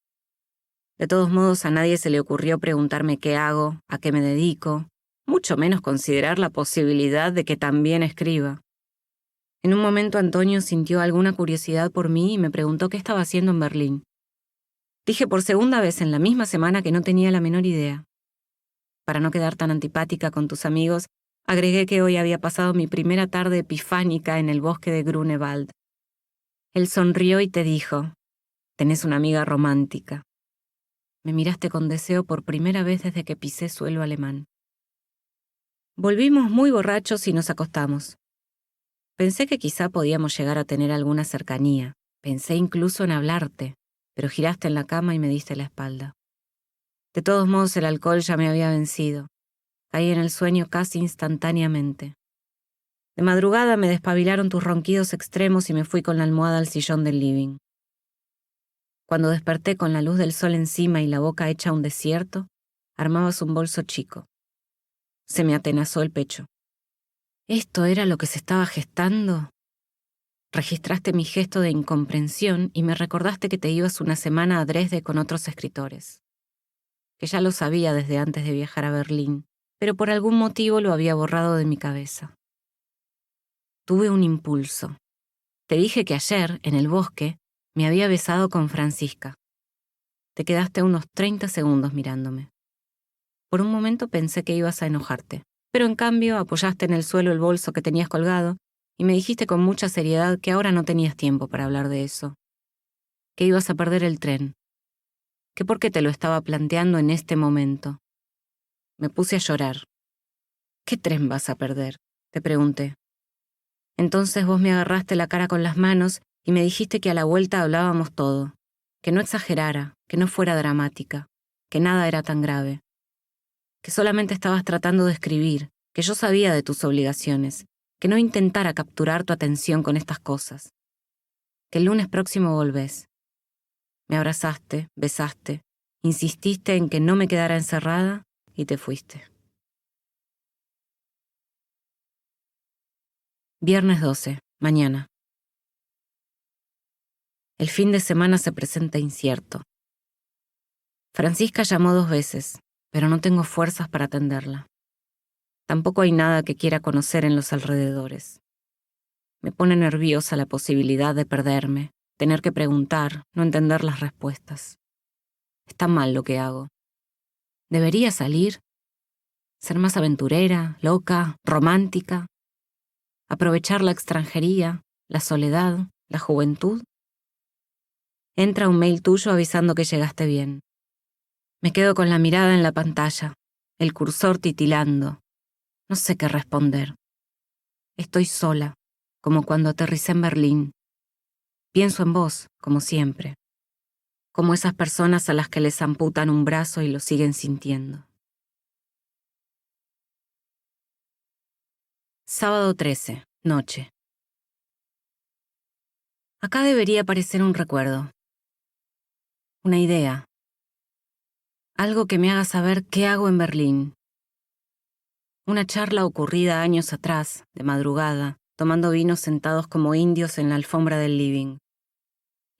De todos modos, a nadie se le ocurrió preguntarme qué hago, a qué me dedico, mucho menos considerar la posibilidad de que también escriba. En un momento Antonio sintió alguna curiosidad por mí y me preguntó qué estaba haciendo en Berlín. Dije por segunda vez en la misma semana que no tenía la menor idea. Para no quedar tan antipática con tus amigos, agregué que hoy había pasado mi primera tarde epifánica en el bosque de Grunewald. Él sonrió y te dijo, tenés una amiga romántica. Me miraste con deseo por primera vez desde que pisé suelo alemán. Volvimos muy borrachos y nos acostamos. Pensé que quizá podíamos llegar a tener alguna cercanía. Pensé incluso en hablarte, pero giraste en la cama y me diste la espalda. De todos modos, el alcohol ya me había vencido. Caí en el sueño casi instantáneamente. De madrugada me despabilaron tus ronquidos extremos y me fui con la almohada al sillón del living. Cuando desperté con la luz del sol encima y la boca hecha un desierto, armabas un bolso chico. Se me atenazó el pecho. ¿Esto era lo que se estaba gestando? Registraste mi gesto de incomprensión y me recordaste que te ibas una semana a Dresde con otros escritores. Que ya lo sabía desde antes de viajar a Berlín, pero por algún motivo lo había borrado de mi cabeza. Tuve un impulso. Te dije que ayer, en el bosque, me había besado con Francisca. Te quedaste unos 30 segundos mirándome. Por un momento pensé que ibas a enojarte, pero en cambio apoyaste en el suelo el bolso que tenías colgado y me dijiste con mucha seriedad que ahora no tenías tiempo para hablar de eso, que ibas a perder el tren, que por qué te lo estaba planteando en este momento. Me puse a llorar. ¿Qué tren vas a perder?, te pregunté. Entonces vos me agarraste la cara con las manos y me dijiste que a la vuelta hablábamos todo, que no exagerara, que no fuera dramática, que nada era tan grave, que solamente estabas tratando de escribir, que yo sabía de tus obligaciones, que no intentara capturar tu atención con estas cosas. que el lunes próximo volvés. Me abrazaste, besaste, insististe en que no me quedara encerrada y te fuiste. Viernes 12, mañana. El fin de semana se presenta incierto. Francisca llamó 2 veces, pero no tengo fuerzas para atenderla. Tampoco hay nada que quiera conocer en los alrededores. Me pone nerviosa la posibilidad de perderme, tener que preguntar, no entender las respuestas. Está mal lo que hago. ¿Debería salir? ¿Ser más aventurera, loca, romántica? ¿Aprovechar la extranjería, la soledad, la juventud? Entra un mail tuyo avisando que llegaste bien. Me quedo con la mirada en la pantalla, el cursor titilando. No sé qué responder. Estoy sola, como cuando aterricé en Berlín. Pienso en vos, como siempre. Como esas personas a las que les amputan un brazo y lo siguen sintiendo. Sábado 13, noche. Acá debería aparecer un recuerdo. Una idea. Algo que me haga saber qué hago en Berlín. Una charla ocurrida años atrás, de madrugada, tomando vino sentados como indios en la alfombra del living.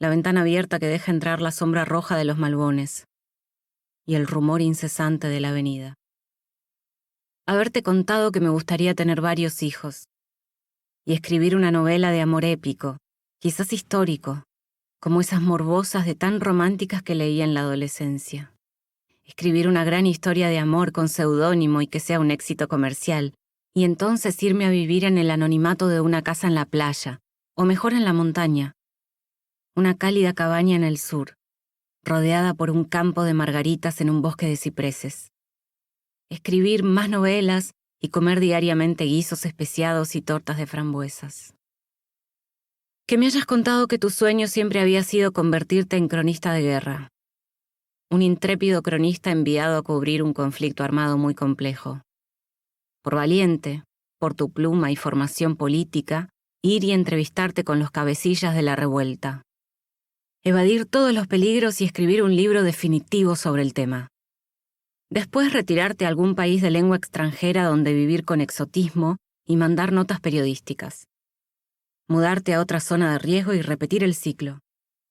La ventana abierta que deja entrar la sombra roja de los malbones. Y el rumor incesante de la avenida. Haberte contado que me gustaría tener varios hijos. Y escribir una novela de amor épico, quizás histórico, como esas morbosas de tan románticas que leía en la adolescencia. Escribir una gran historia de amor con seudónimo y que sea un éxito comercial, y entonces irme a vivir en el anonimato de una casa en la playa, o mejor en la montaña. Una cálida cabaña en el sur, rodeada por un campo de margaritas en un bosque de cipreses. Escribir más novelas y comer diariamente guisos especiados y tortas de frambuesas. Que me hayas contado que tu sueño siempre había sido convertirte en cronista de guerra. Un intrépido cronista enviado a cubrir un conflicto armado muy complejo. Por valiente, por tu pluma y formación política, ir y entrevistarte con los cabecillas de la revuelta. Evadir todos los peligros y escribir un libro definitivo sobre el tema. Después retirarte a algún país de lengua extranjera donde vivir con exotismo y mandar notas periodísticas. Mudarte a otra zona de riesgo y repetir el ciclo,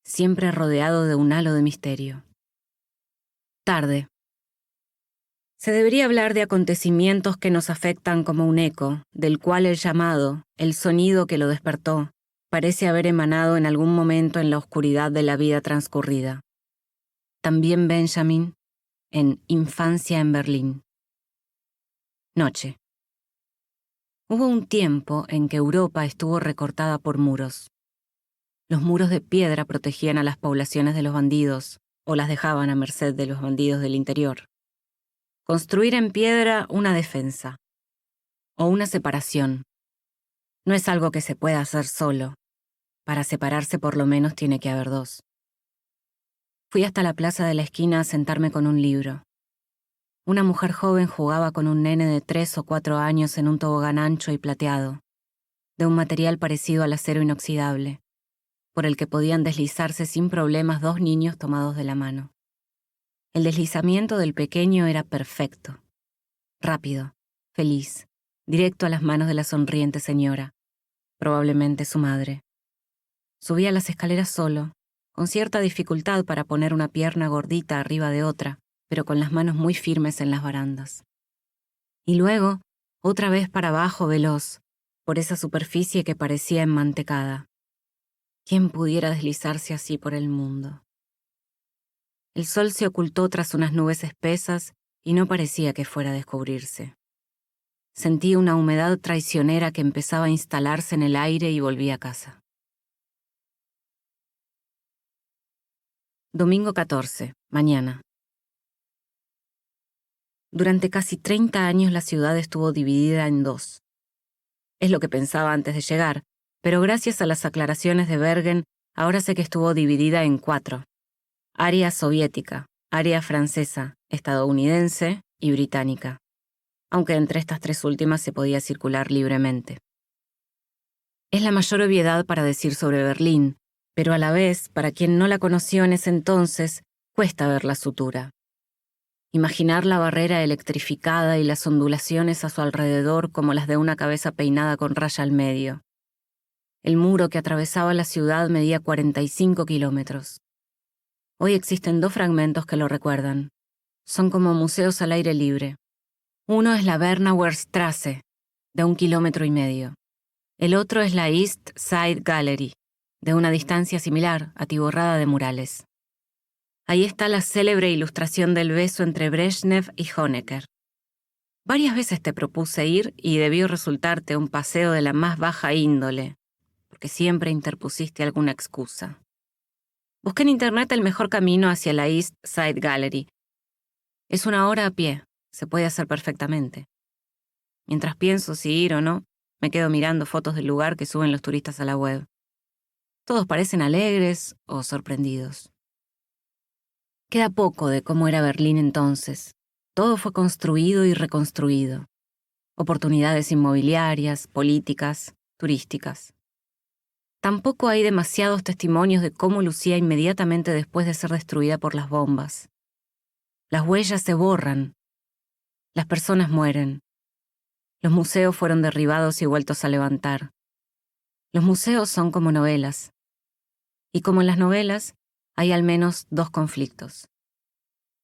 siempre rodeado de un halo de misterio. Tarde. Se debería hablar de acontecimientos que nos afectan como un eco, del cual el llamado, el sonido que lo despertó, parece haber emanado en algún momento en la oscuridad de la vida transcurrida. También Benjamin, en Infancia en Berlín. Noche. Hubo un tiempo en que Europa estuvo recortada por muros. Los muros de piedra protegían a las poblaciones de los bandidos, o las dejaban a merced de los bandidos del interior. Construir en piedra una defensa, o una separación, no es algo que se pueda hacer solo. Para separarse por lo menos tiene que haber 2. Fui hasta la plaza de la esquina a sentarme con un libro. Una mujer joven jugaba con un nene de 3 o 4 años en un tobogán ancho y plateado, de un material parecido al acero inoxidable, por el que podían deslizarse sin problemas 2 niños tomados de la mano. El deslizamiento del pequeño era perfecto, rápido, feliz, directo a las manos de la sonriente señora, probablemente su madre. Subía las escaleras solo, con cierta dificultad para poner una pierna gordita arriba de otra, pero con las manos muy firmes en las barandas. Y luego, otra vez para abajo veloz, por esa superficie que parecía enmantecada. ¿Quién pudiera deslizarse así por el mundo? El sol se ocultó tras unas nubes espesas y no parecía que fuera a descubrirse. Sentí una humedad traicionera que empezaba a instalarse en el aire y volví a casa. Domingo 14, mañana. Durante casi 30 años la ciudad estuvo dividida en 2. Es lo que pensaba antes de llegar, pero gracias a las aclaraciones de Bergen, ahora sé que estuvo dividida en 4. Área soviética, área francesa, estadounidense y británica, aunque entre estas 3 últimas se podía circular libremente. Es la mayor obviedad para decir sobre Berlín, pero a la vez, para quien no la conoció en ese entonces, cuesta ver la sutura. Imaginar la barrera electrificada y las ondulaciones a su alrededor como las de una cabeza peinada con raya al medio. El muro que atravesaba la ciudad medía 45 kilómetros. Hoy existen 2 fragmentos que lo recuerdan. Son como museos al aire libre. Uno es la Bernauer Straße, de 1,5 kilómetros. El otro es la East Side Gallery, de una distancia similar, atiborrada de murales. Ahí está la célebre ilustración del beso entre Brezhnev y Honecker. Varias veces te propuse ir y debió resultarte un paseo de la más baja índole, porque siempre interpusiste alguna excusa. Busqué en internet el mejor camino hacia la East Side Gallery. Es 1 hora a pie, se puede hacer perfectamente. Mientras pienso si ir o no, me quedo mirando fotos del lugar que suben los turistas a la web. Todos parecen alegres o sorprendidos. Queda poco de cómo era Berlín entonces. Todo fue construido y reconstruido. Oportunidades inmobiliarias, políticas, turísticas. Tampoco hay demasiados testimonios de cómo lucía inmediatamente después de ser destruida por las bombas. Las huellas se borran. Las personas mueren. Los museos fueron derribados y vueltos a levantar. Los museos son como novelas. Y como en las novelas, hay al menos 2 conflictos.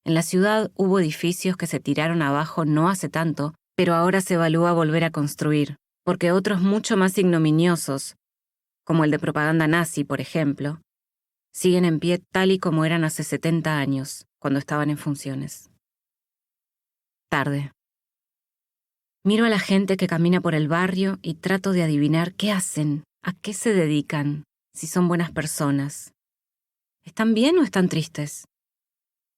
En la ciudad hubo edificios que se tiraron abajo no hace tanto, pero ahora se evalúa volver a construir, porque otros mucho más ignominiosos, como el de propaganda nazi, por ejemplo, siguen en pie tal y como eran hace 70 años, cuando estaban en funciones. Tarde. Miro a la gente que camina por el barrio y trato de adivinar qué hacen, a qué se dedican, si son buenas personas. ¿Están bien o están tristes?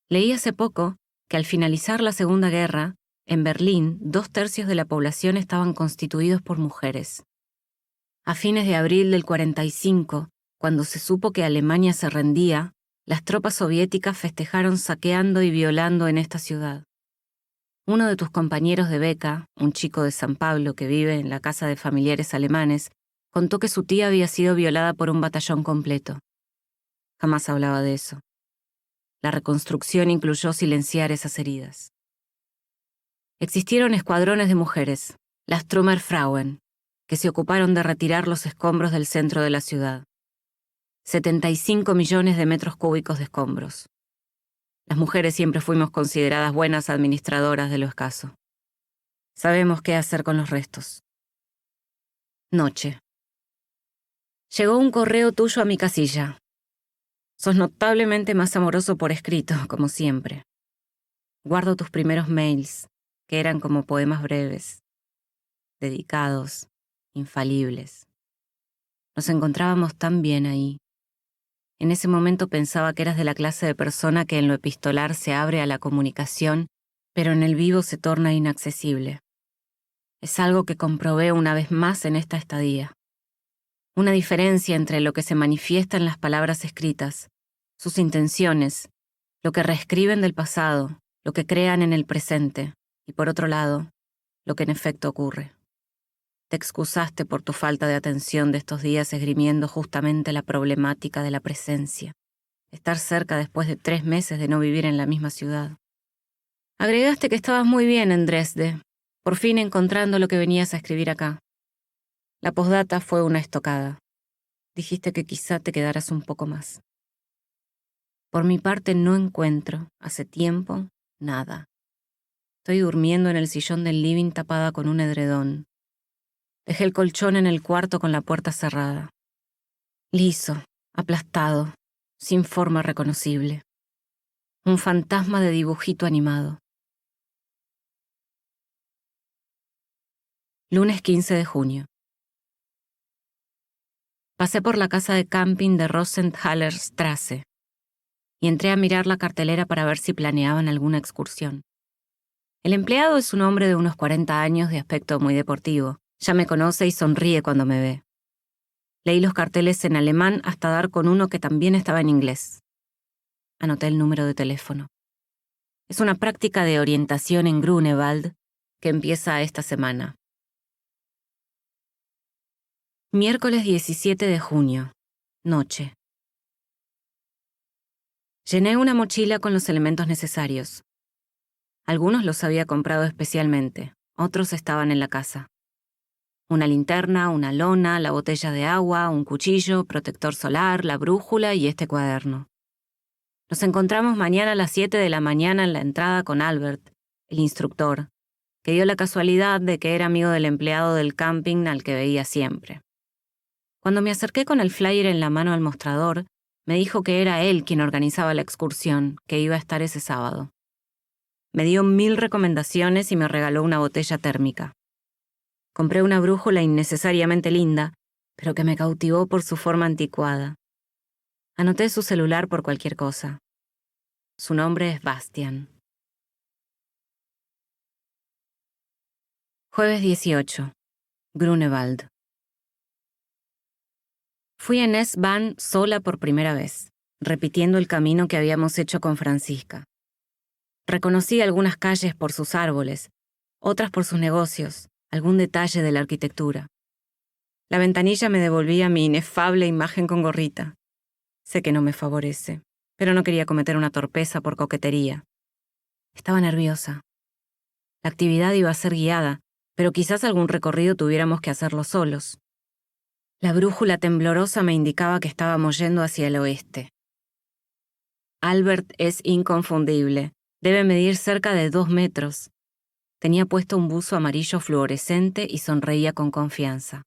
Leí hace poco que al finalizar la Segunda Guerra, en Berlín 2/3 de la población estaban constituidos por mujeres. A fines de abril del 45, cuando se supo que Alemania se rendía, las tropas soviéticas festejaron saqueando y violando en esta ciudad. Uno de tus compañeros de beca, un chico de San Pablo que vive en la casa de familiares alemanes, contó que su tía había sido violada por un batallón completo. Jamás hablaba de eso. La reconstrucción incluyó silenciar esas heridas. Existieron escuadrones de mujeres, las Trümmerfrauen, que se ocuparon de retirar los escombros del centro de la ciudad. 75 millones de metros cúbicos de escombros. Las mujeres siempre fuimos consideradas buenas administradoras de lo escaso. Sabemos qué hacer con los restos. Noche. Llegó un correo tuyo a mi casilla. Sos notablemente más amoroso por escrito, como siempre. Guardo tus primeros mails, que eran como poemas breves, dedicados, infalibles. Nos encontrábamos tan bien ahí. En ese momento pensaba que eras de la clase de persona que en lo epistolar se abre a la comunicación, pero en el vivo se torna inaccesible. Es algo que comprobé una vez más en esta estadía. Una diferencia entre lo que se manifiesta en las palabras escritas, sus intenciones, lo que reescriben del pasado, lo que crean en el presente, y por otro lado, lo que en efecto ocurre. Te excusaste por tu falta de atención de estos días esgrimiendo justamente la problemática de la presencia, estar cerca después de 3 meses de no vivir en la misma ciudad. Agregaste que estabas muy bien en Dresde, por fin encontrando lo que venías a escribir acá. La postdata fue una estocada. Dijiste que quizá te quedaras un poco más. Por mi parte no encuentro, hace tiempo, nada. Estoy durmiendo en el sillón del living tapada con un edredón. Dejé el colchón en el cuarto con la puerta cerrada. Liso, aplastado, sin forma reconocible. Un fantasma de dibujito animado. Lunes 15 de junio. Pasé por la casa de camping de Rosenthaler Straße y entré a mirar la cartelera para ver si planeaban alguna excursión. El empleado es un hombre de unos 40 años de aspecto muy deportivo. Ya me conoce y sonríe cuando me ve. Leí los carteles en alemán hasta dar con uno que también estaba en inglés. Anoté el número de teléfono. Es una práctica de orientación en Grunewald que empieza esta semana. Miércoles 17 de junio. Noche. Llené una mochila con los elementos necesarios. Algunos los había comprado especialmente, otros estaban en la casa. Una linterna, una lona, la botella de agua, un cuchillo, protector solar, la brújula y este cuaderno. Nos encontramos mañana a las 7 de la mañana en la entrada con Albert, el instructor, que dio la casualidad de que era amigo del empleado del camping al que veía siempre. Cuando me acerqué con el flyer en la mano al mostrador, me dijo que era él quien organizaba la excursión, que iba a estar ese sábado. Me dio 1000 recomendaciones y me regaló una botella térmica. Compré una brújula innecesariamente linda, pero que me cautivó por su forma anticuada. Anoté su celular por cualquier cosa. Su nombre es Bastian. Jueves 18. Grunewald. Fui en S-Bahn sola por primera vez, repitiendo el camino que habíamos hecho con Francisca. Reconocí algunas calles por sus árboles, otras por sus negocios, algún detalle de la arquitectura. La ventanilla me devolvía mi inefable imagen con gorrita. Sé que no me favorece, pero no quería cometer una torpeza por coquetería. Estaba nerviosa. La actividad iba a ser guiada, pero quizás algún recorrido tuviéramos que hacerlo solos. La brújula temblorosa me indicaba que estábamos yendo hacia el oeste. Albert es inconfundible. Debe medir cerca de 2 metros. Tenía puesto un buzo amarillo fluorescente y sonreía con confianza.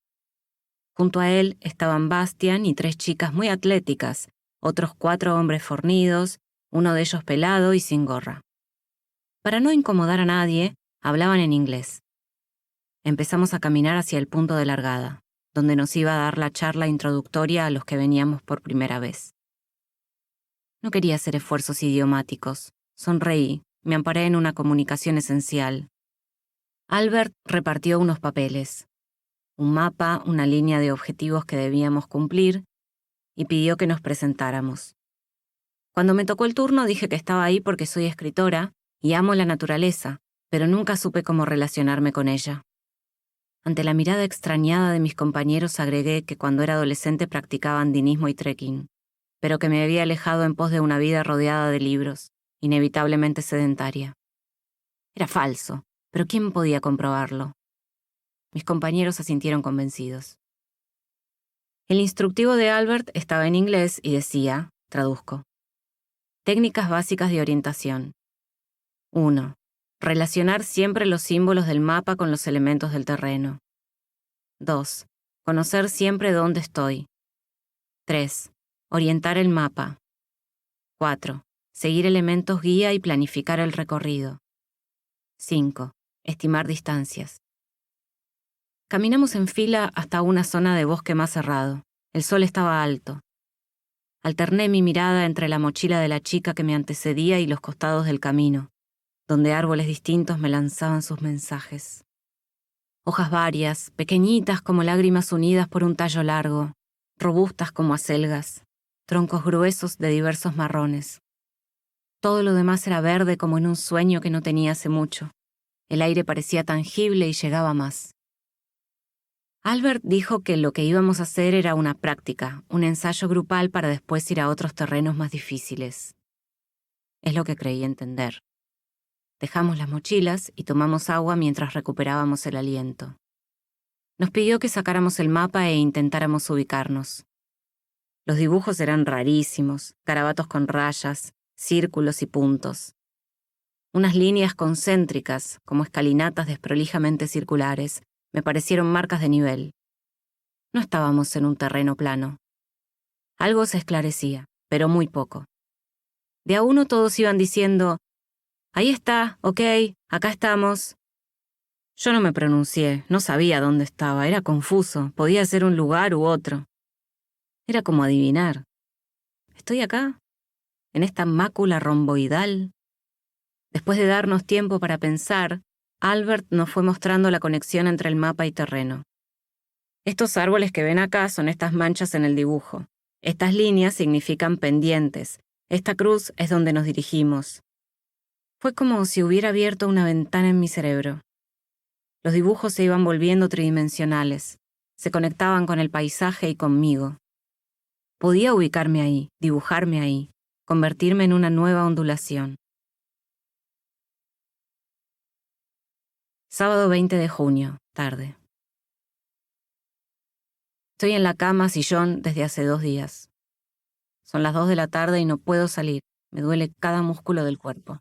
Junto a él estaban Bastian y 3 chicas muy atléticas, otros 4 hombres fornidos, uno de ellos pelado y sin gorra. Para no incomodar a nadie, hablaban en inglés. Empezamos a caminar hacia el punto de largada, donde nos iba a dar la charla introductoria a los que veníamos por primera vez. No quería hacer esfuerzos idiomáticos. Sonreí, me amparé en una comunicación esencial. Albert repartió unos papeles, un mapa, una línea de objetivos que debíamos cumplir, y pidió que nos presentáramos. Cuando me tocó el turno dije que estaba ahí porque soy escritora y amo la naturaleza, pero nunca supe cómo relacionarme con ella. Ante la mirada extrañada de mis compañeros agregué que cuando era adolescente practicaba andinismo y trekking, pero que me había alejado en pos de una vida rodeada de libros, inevitablemente sedentaria. Era falso, pero ¿quién podía comprobarlo? Mis compañeros asintieron convencidos. El instructivo de Albert estaba en inglés y decía, traduzco, técnicas básicas de orientación. 1. Relacionar siempre los símbolos del mapa con los elementos del terreno. 2. Conocer siempre dónde estoy. 3. Orientar el mapa. 4. Seguir elementos guía y planificar el recorrido. 5. Estimar distancias. Caminamos en fila hasta una zona de bosque más cerrado. El sol estaba alto. Alterné mi mirada entre la mochila de la chica que me antecedía y los costados del camino, donde árboles distintos me lanzaban sus mensajes. Hojas varias, pequeñitas como lágrimas unidas por un tallo largo, robustas como acelgas, troncos gruesos de diversos marrones. Todo lo demás era verde como en un sueño que no tenía hace mucho. El aire parecía tangible y llegaba más. Albert dijo que lo que íbamos a hacer era una práctica, un ensayo grupal para después ir a otros terrenos más difíciles. Es lo que creí entender. Dejamos las mochilas y tomamos agua mientras recuperábamos el aliento. Nos pidió que sacáramos el mapa e intentáramos ubicarnos. Los dibujos eran rarísimos, garabatos con rayas, círculos y puntos. Unas líneas concéntricas, como escalinatas desprolijamente circulares, me parecieron marcas de nivel. No estábamos en un terreno plano. Algo se esclarecía, pero muy poco. De a uno todos iban diciendo, «Ahí está, ok, acá estamos». Yo no me pronuncié, no sabía dónde estaba, era confuso, podía ser un lugar u otro. Era como adivinar. ¿Estoy acá? ¿En esta mácula romboidal? Después de darnos tiempo para pensar, Albert nos fue mostrando la conexión entre el mapa y terreno. Estos árboles que ven acá son estas manchas en el dibujo. Estas líneas significan pendientes. Esta cruz es donde nos dirigimos. Fue como si hubiera abierto una ventana en mi cerebro. Los dibujos se iban volviendo tridimensionales. Se conectaban con el paisaje y conmigo. Podía ubicarme ahí, dibujarme ahí, convertirme en una nueva ondulación. Sábado 20 de junio, tarde. Estoy en la cama, sillón, desde hace 2 días. Son las 2 de la tarde y no puedo salir. Me duele cada músculo del cuerpo.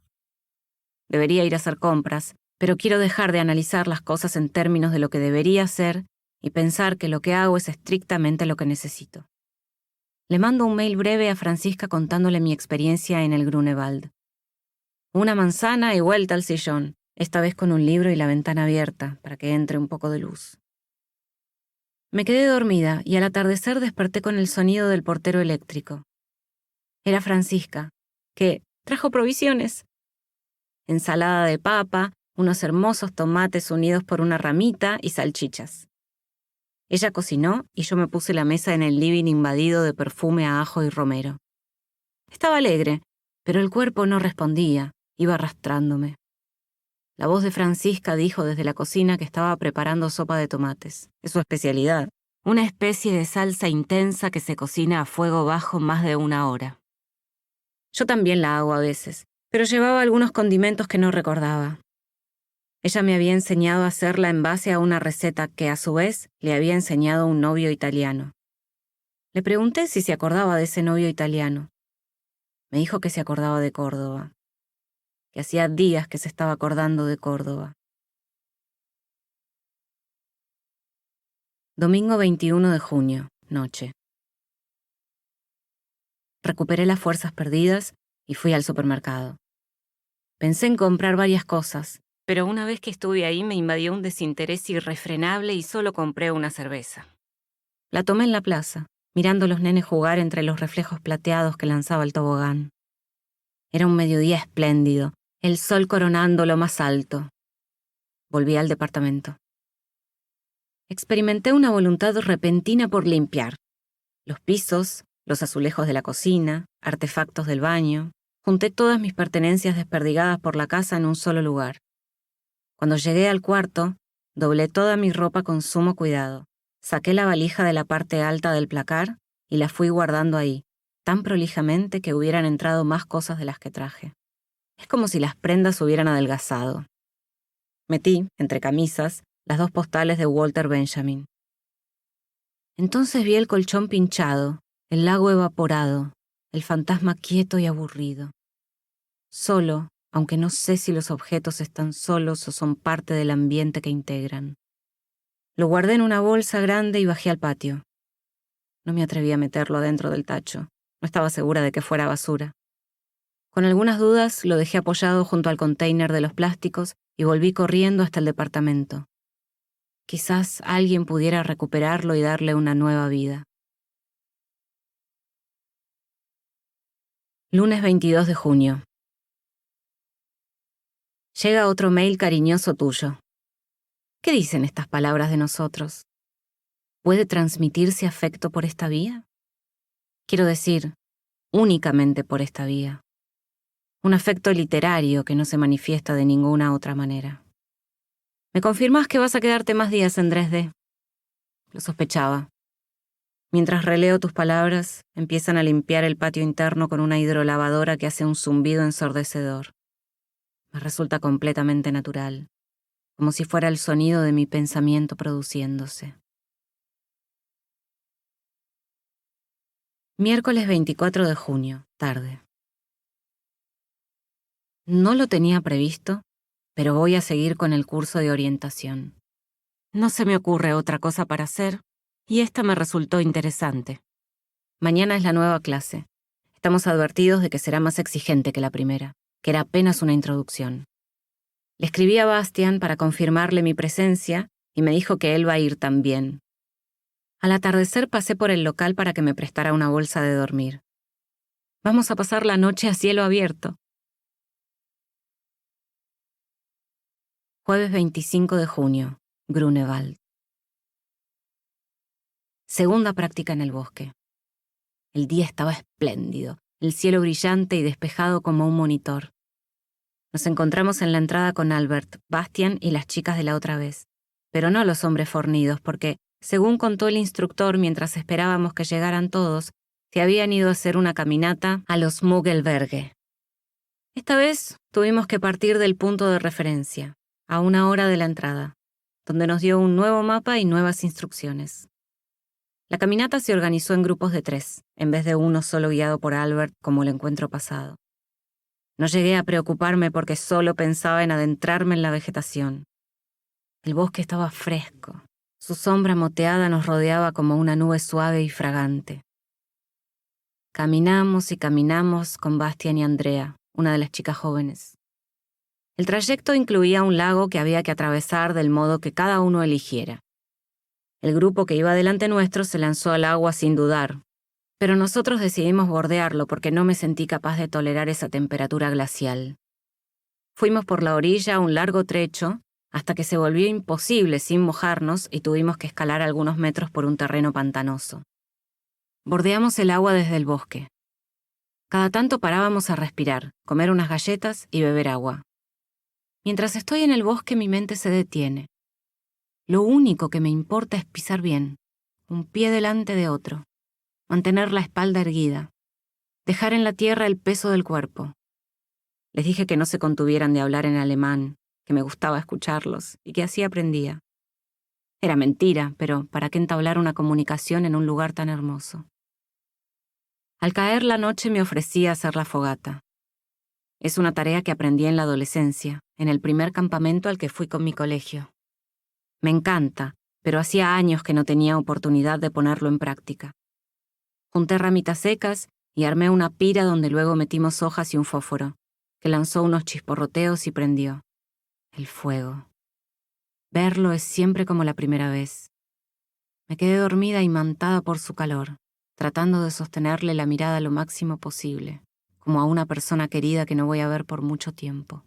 Debería ir a hacer compras, pero quiero dejar de analizar las cosas en términos de lo que debería hacer y pensar que lo que hago es estrictamente lo que necesito. Le mando un mail breve a Francisca contándole mi experiencia en el Grunewald. Una manzana y vuelta al sillón, esta vez con un libro y la ventana abierta para que entre un poco de luz. Me quedé dormida y al atardecer desperté con el sonido del portero eléctrico. Era Francisca, que trajo provisiones. Ensalada de papa, unos hermosos tomates unidos por una ramita y salchichas. Ella cocinó y yo me puse la mesa en el living invadido de perfume a ajo y romero. Estaba alegre, pero el cuerpo no respondía, iba arrastrándome. La voz de Francisca dijo desde la cocina que estaba preparando sopa de tomates. Es su especialidad, una especie de salsa intensa que se cocina a fuego bajo más de 1 hora. Yo también la hago a veces, pero llevaba algunos condimentos que no recordaba. Ella me había enseñado a hacerla en base a una receta que a su vez le había enseñado un novio italiano. Le pregunté si se acordaba de ese novio italiano. Me dijo que se acordaba de Córdoba, que hacía días que se estaba acordando de Córdoba. Domingo 21 de junio, noche. Recuperé las fuerzas perdidas y fui al supermercado. Pensé en comprar varias cosas, pero una vez que estuve ahí me invadió un desinterés irrefrenable y solo compré una cerveza. La tomé en la plaza, mirando a los nenes jugar entre los reflejos plateados que lanzaba el tobogán. Era un mediodía espléndido, el sol coronando lo más alto. Volví al departamento. Experimenté una voluntad repentina por limpiar. Los pisos, los azulejos de la cocina, artefactos del baño. Junté todas mis pertenencias desperdigadas por la casa en un solo lugar. Cuando llegué al cuarto, doblé toda mi ropa con sumo cuidado. Saqué la valija de la parte alta del placar y la fui guardando ahí, tan prolijamente que hubieran entrado más cosas de las que traje. Es como si las prendas hubieran adelgazado. Metí, entre camisas, las 2 postales de Walter Benjamin. Entonces vi el colchón pinchado, el lago evaporado, el fantasma quieto y aburrido. Solo, aunque no sé si los objetos están solos o son parte del ambiente que integran. Lo guardé en una bolsa grande y bajé al patio. No me atreví a meterlo adentro del tacho. No estaba segura de que fuera basura. Con algunas dudas, lo dejé apoyado junto al container de los plásticos y volví corriendo hasta el departamento. Quizás alguien pudiera recuperarlo y darle una nueva vida. Lunes 22 de junio. Llega otro mail cariñoso tuyo. ¿Qué dicen estas palabras de nosotros? ¿Puede transmitirse afecto por esta vía? Quiero decir, únicamente por esta vía. Un afecto literario que no se manifiesta de ninguna otra manera. ¿Me confirmas que vas a quedarte más días en Dresde? Lo sospechaba. Mientras releo tus palabras, empiezan a limpiar el patio interno con una hidrolavadora que hace un zumbido ensordecedor. Me resulta completamente natural, como si fuera el sonido de mi pensamiento produciéndose. Miércoles 24 de junio, tarde. No lo tenía previsto, pero voy a seguir con el curso de orientación. No se me ocurre otra cosa para hacer, y esta me resultó interesante. Mañana es la nueva clase. Estamos advertidos de que será más exigente que la primera, que era apenas una introducción. Le escribí a Bastian para confirmarle mi presencia y me dijo que él va a ir también. Al atardecer pasé por el local para que me prestara una bolsa de dormir. Vamos a pasar la noche a cielo abierto. Jueves 25 de junio, Grunewald. Segunda práctica en el bosque. El día estaba espléndido, el cielo brillante y despejado como un monitor. Nos encontramos en la entrada con Albert, Bastian y las chicas de la otra vez, pero no los hombres fornidos porque, según contó el instructor mientras esperábamos que llegaran todos, Se habían ido a hacer una caminata a los Müggelberge. Esta vez tuvimos que partir del punto de referencia, a 1 hora de la entrada, donde nos dio un nuevo mapa y nuevas instrucciones. La caminata se organizó en grupos de 3, en vez de uno solo guiado por Albert como el encuentro pasado. No llegué a preocuparme porque solo pensaba en adentrarme en la vegetación. El bosque estaba fresco. Su sombra moteada nos rodeaba como una nube suave y fragante. Caminamos y caminamos con Bastian y Andrea, una de las chicas jóvenes. El trayecto incluía un lago que había que atravesar del modo que cada uno eligiera. El grupo que iba delante nuestro se lanzó al agua sin dudar, pero nosotros decidimos bordearlo porque no me sentí capaz de tolerar esa temperatura glacial. Fuimos por la orilla un largo trecho hasta que se volvió imposible sin mojarnos y tuvimos que escalar algunos metros por un terreno pantanoso. Bordeamos el agua desde el bosque. Cada tanto parábamos a respirar, comer unas galletas y beber agua. Mientras estoy en el bosque mi mente se detiene. Lo único que me importa es pisar bien, un pie delante de otro, mantener la espalda erguida, dejar en la tierra el peso del cuerpo. Les dije que no se contuvieran de hablar en alemán, que me gustaba escucharlos y que así aprendía. Era mentira, pero ¿para qué entablar una comunicación en un lugar tan hermoso? Al caer la noche me ofrecí a hacer la fogata. Es una tarea que aprendí en la adolescencia, en el primer campamento al que fui con mi colegio. Me encanta, pero hacía años que no tenía oportunidad de ponerlo en práctica. Junté ramitas secas y armé una pira donde luego metimos hojas y un fósforo, que lanzó unos chisporroteos y prendió. El fuego. Verlo es siempre como la primera vez. Me quedé dormida imantada por su calor, tratando de sostenerle la mirada lo máximo posible, como a una persona querida que no voy a ver por mucho tiempo.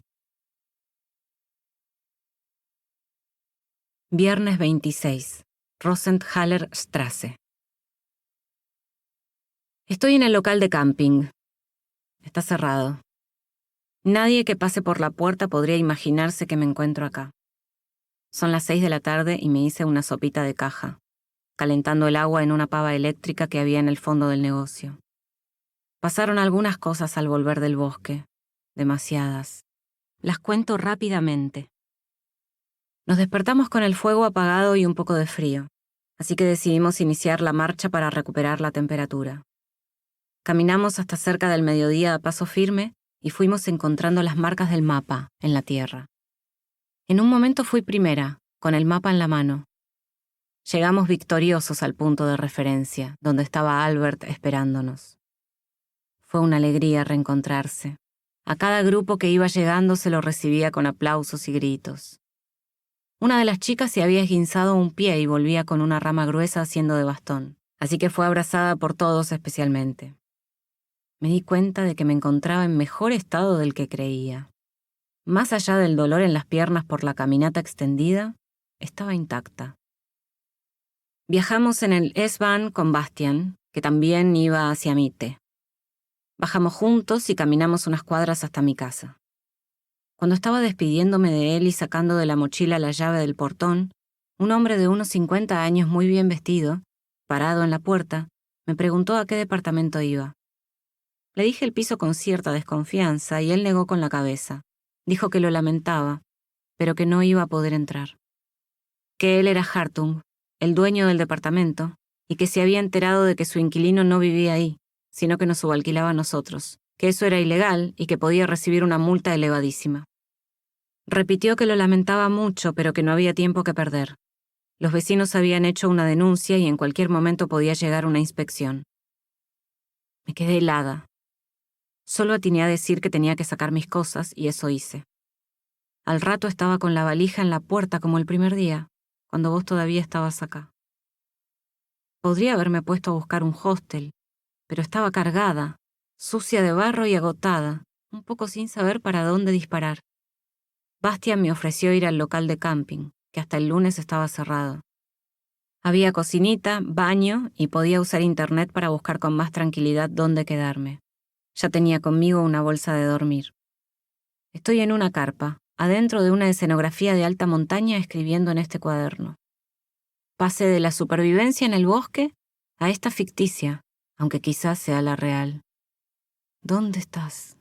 Viernes 26, Rosenthaler Straße. Estoy en el local de camping. Está cerrado. Nadie que pase por la puerta podría imaginarse que me encuentro acá. Son las 6 de la tarde y me hice una sopita de caja, calentando el agua en una pava eléctrica que había en el fondo del negocio. Pasaron algunas cosas al volver del bosque, demasiadas. Las cuento rápidamente. Nos despertamos con el fuego apagado y un poco de frío, así que decidimos iniciar la marcha para recuperar la temperatura. Caminamos hasta cerca del mediodía a paso firme y fuimos encontrando las marcas del mapa en la tierra. En un momento fui primera, con el mapa en la mano. Llegamos victoriosos al punto de referencia, donde estaba Albert esperándonos. Fue una alegría reencontrarse. A cada grupo que iba llegando se lo recibía con aplausos y gritos. Una de las chicas se había esguinzado un pie y volvía con una rama gruesa haciendo de bastón, así que fue abrazada por todos especialmente. Me di cuenta de que me encontraba en mejor estado del que creía. Más allá del dolor en las piernas por la caminata extendida, estaba intacta. Viajamos en el S-Bahn con Bastian, que también iba hacia Mitte. Bajamos juntos y caminamos unas cuadras hasta mi casa. Cuando estaba despidiéndome de él y sacando de la mochila la llave del portón, un hombre de unos 50 años muy bien vestido, parado en la puerta, me preguntó a qué departamento iba. Le dije el piso con cierta desconfianza y él negó con la cabeza. Dijo que lo lamentaba, pero que no iba a poder entrar. Que él era Hartung, el dueño del departamento, y que se había enterado de que su inquilino no vivía ahí, sino que nos subalquilaba a nosotros, que eso era ilegal y que podía recibir una multa elevadísima. Repitió que lo lamentaba mucho, pero que no había tiempo que perder. Los vecinos habían hecho una denuncia y en cualquier momento podía llegar una inspección. Me quedé helada. Solo atiné a decir que tenía que sacar mis cosas y eso hice. Al rato estaba con la valija en la puerta como el primer día, cuando vos todavía estabas acá. Podría haberme puesto a buscar un hostel, pero estaba cargada, sucia de barro y agotada, un poco sin saber para dónde disparar. Bastian me ofreció ir al local de camping, que hasta el lunes estaba cerrado. Había cocinita, baño y podía usar internet para buscar con más tranquilidad dónde quedarme. Ya tenía conmigo una bolsa de dormir. Estoy en una carpa, adentro de una escenografía de alta montaña escribiendo en este cuaderno. Pasé de la supervivencia en el bosque a esta ficticia, aunque quizás sea la real. ¿Dónde estás?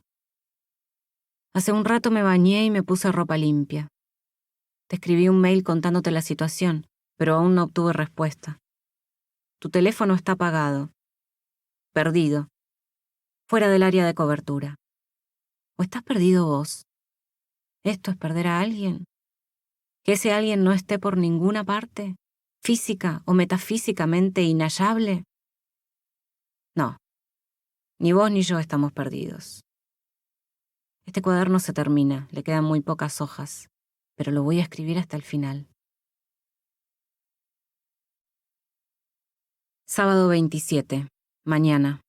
Hace un rato me bañé y me puse ropa limpia. Te escribí un mail contándote la situación, pero aún no obtuve respuesta. Tu teléfono está apagado. Perdido. Fuera del área de cobertura. ¿O estás perdido vos? ¿Esto es perder a alguien? ¿Que ese alguien no esté por ninguna parte? ¿Física o metafísicamente inhallable? No. Ni vos ni yo estamos perdidos. Este cuaderno se termina, le quedan muy pocas hojas, pero lo voy a escribir hasta el final. Sábado 27, mañana.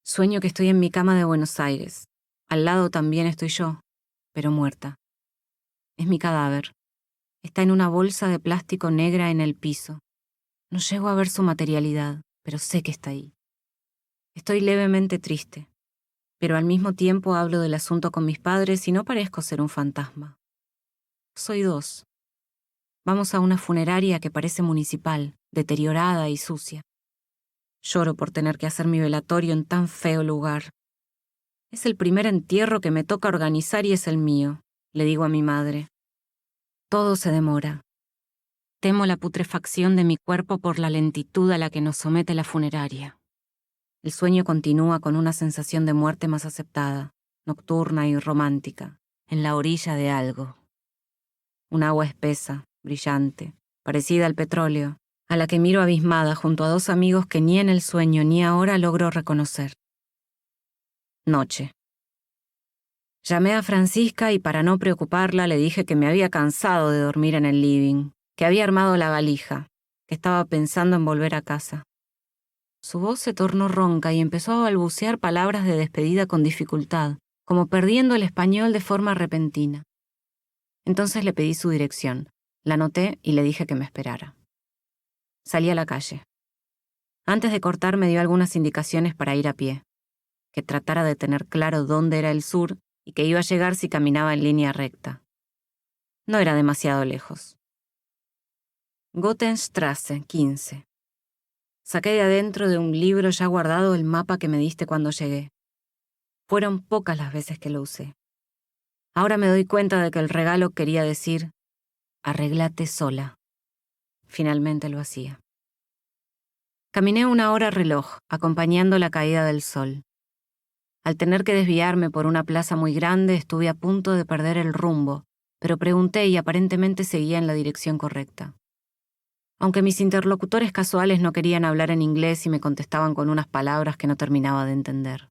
Sueño que estoy en mi cama de Buenos Aires. Al lado también estoy yo, pero muerta. Es mi cadáver. Está en una bolsa de plástico negra en el piso. No llego a ver su materialidad, pero sé que está ahí. Estoy levemente triste, pero al mismo tiempo hablo del asunto con mis padres y no parezco ser un fantasma. Soy dos. Vamos a una funeraria que parece municipal, deteriorada y sucia. Lloro por tener que hacer mi velatorio en tan feo lugar. Es el primer entierro que me toca organizar y es el mío, le digo a mi madre. Todo se demora. Temo la putrefacción de mi cuerpo por la lentitud a la que nos somete la funeraria. El sueño continúa con una sensación de muerte más aceptada, nocturna y romántica, en la orilla de algo. Un agua espesa, brillante, parecida al petróleo, a la que miro abismada junto a dos amigos que ni en el sueño ni ahora logro reconocer. Noche. Llamé a Francisca y para no preocuparla le dije que me había cansado de dormir en el living, que había armado la valija, que estaba pensando en volver a casa. Su voz se tornó ronca y empezó a balbucear palabras de despedida con dificultad, como perdiendo el español de forma repentina. Entonces le pedí su dirección, la anoté y le dije que me esperara. Salí a la calle. Antes de cortar me dio algunas indicaciones para ir a pie, que tratara de tener claro dónde era el sur y que iba a llegar si caminaba en línea recta. No era demasiado lejos. Gotenstrasse, 15. Saqué de adentro de un libro ya guardado el mapa que me diste cuando llegué. Fueron pocas las veces que lo usé. Ahora me doy cuenta de que el regalo quería decir, arréglate sola. Finalmente lo hacía. Caminé 1 hora reloj, acompañando la caída del sol. Al tener que desviarme por una plaza muy grande, estuve a punto de perder el rumbo, pero pregunté y aparentemente seguía en la dirección correcta. Aunque mis interlocutores casuales no querían hablar en inglés y me contestaban con unas palabras que no terminaba de entender.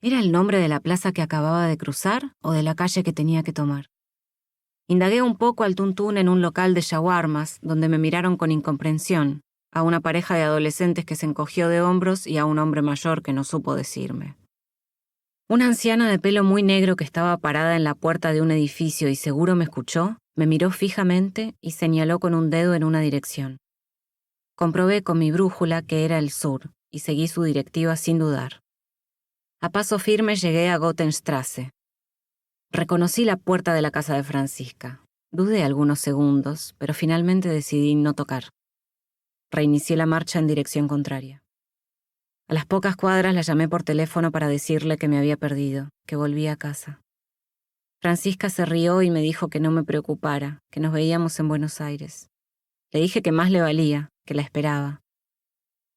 ¿Era el nombre de la plaza que acababa de cruzar o de la calle que tenía que tomar? Indagué un poco al tuntún en un local de shawarmas, donde me miraron con incomprensión, a una pareja de adolescentes que se encogió de hombros y a un hombre mayor que no supo decirme. Una anciana de pelo muy negro que estaba parada en la puerta de un edificio y seguro me escuchó, me miró fijamente y señaló con un dedo en una dirección. Comprobé con mi brújula que era el sur y seguí su directiva sin dudar. A paso firme llegué a Gotenstrasse. Reconocí la puerta de la casa de Francisca. Dudé algunos segundos, pero finalmente decidí no tocar. Reinicié la marcha en dirección contraria. A las pocas cuadras la llamé por teléfono para decirle que me había perdido, que volvía a casa. Francisca se rió y me dijo que no me preocupara, que nos veíamos en Buenos Aires. Le dije que más le valía, que la esperaba.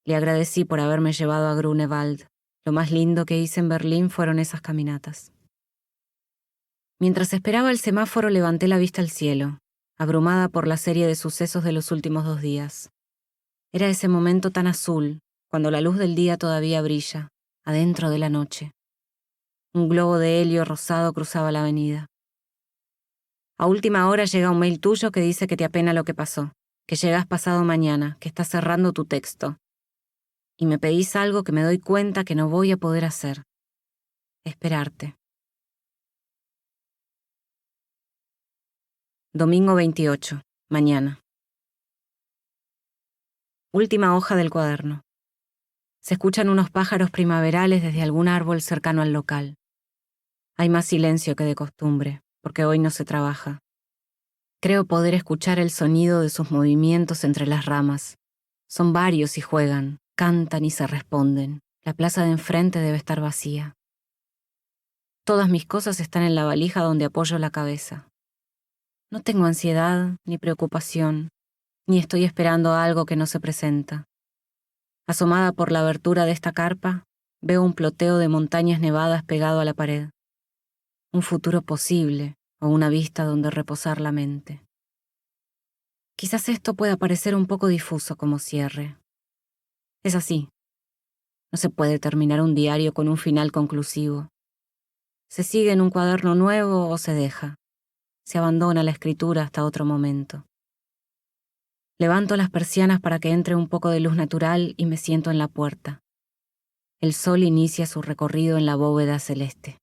Le agradecí por haberme llevado a Grunewald. Lo más lindo que hice en Berlín fueron esas caminatas. Mientras esperaba el semáforo levanté la vista al cielo, abrumada por la serie de sucesos de los últimos 2 días. Era ese momento tan azul, cuando la luz del día todavía brilla, adentro de la noche. Un globo de helio rosado cruzaba la avenida. A última hora llega un mail tuyo que dice que te apena lo que pasó, que llegas pasado mañana, que estás cerrando tu texto. Y me pedís algo que me doy cuenta que no voy a poder hacer. Esperarte. Domingo 28, mañana. Última hoja del cuaderno. Se escuchan unos pájaros primaverales desde algún árbol cercano al local. Hay más silencio que de costumbre, porque hoy no se trabaja. Creo poder escuchar el sonido de sus movimientos entre las ramas, Son varios y juegan, cantan y se responden. La plaza de enfrente debe estar vacía. Todas mis cosas están en la valija donde apoyo la cabeza. No tengo ansiedad ni preocupación, ni estoy esperando algo que no se presenta. Asomada por la abertura de esta carpa, veo un ploteo de montañas nevadas pegado a la pared. Un futuro posible o una vista donde reposar la mente. Quizás esto pueda parecer un poco difuso como cierre. Es así. No se puede terminar un diario con un final conclusivo. Se sigue en un cuaderno nuevo o se deja. Se abandona la escritura hasta otro momento. Levanto las persianas para que entre un poco de luz natural y me siento en la puerta. El sol inicia su recorrido en la bóveda celeste.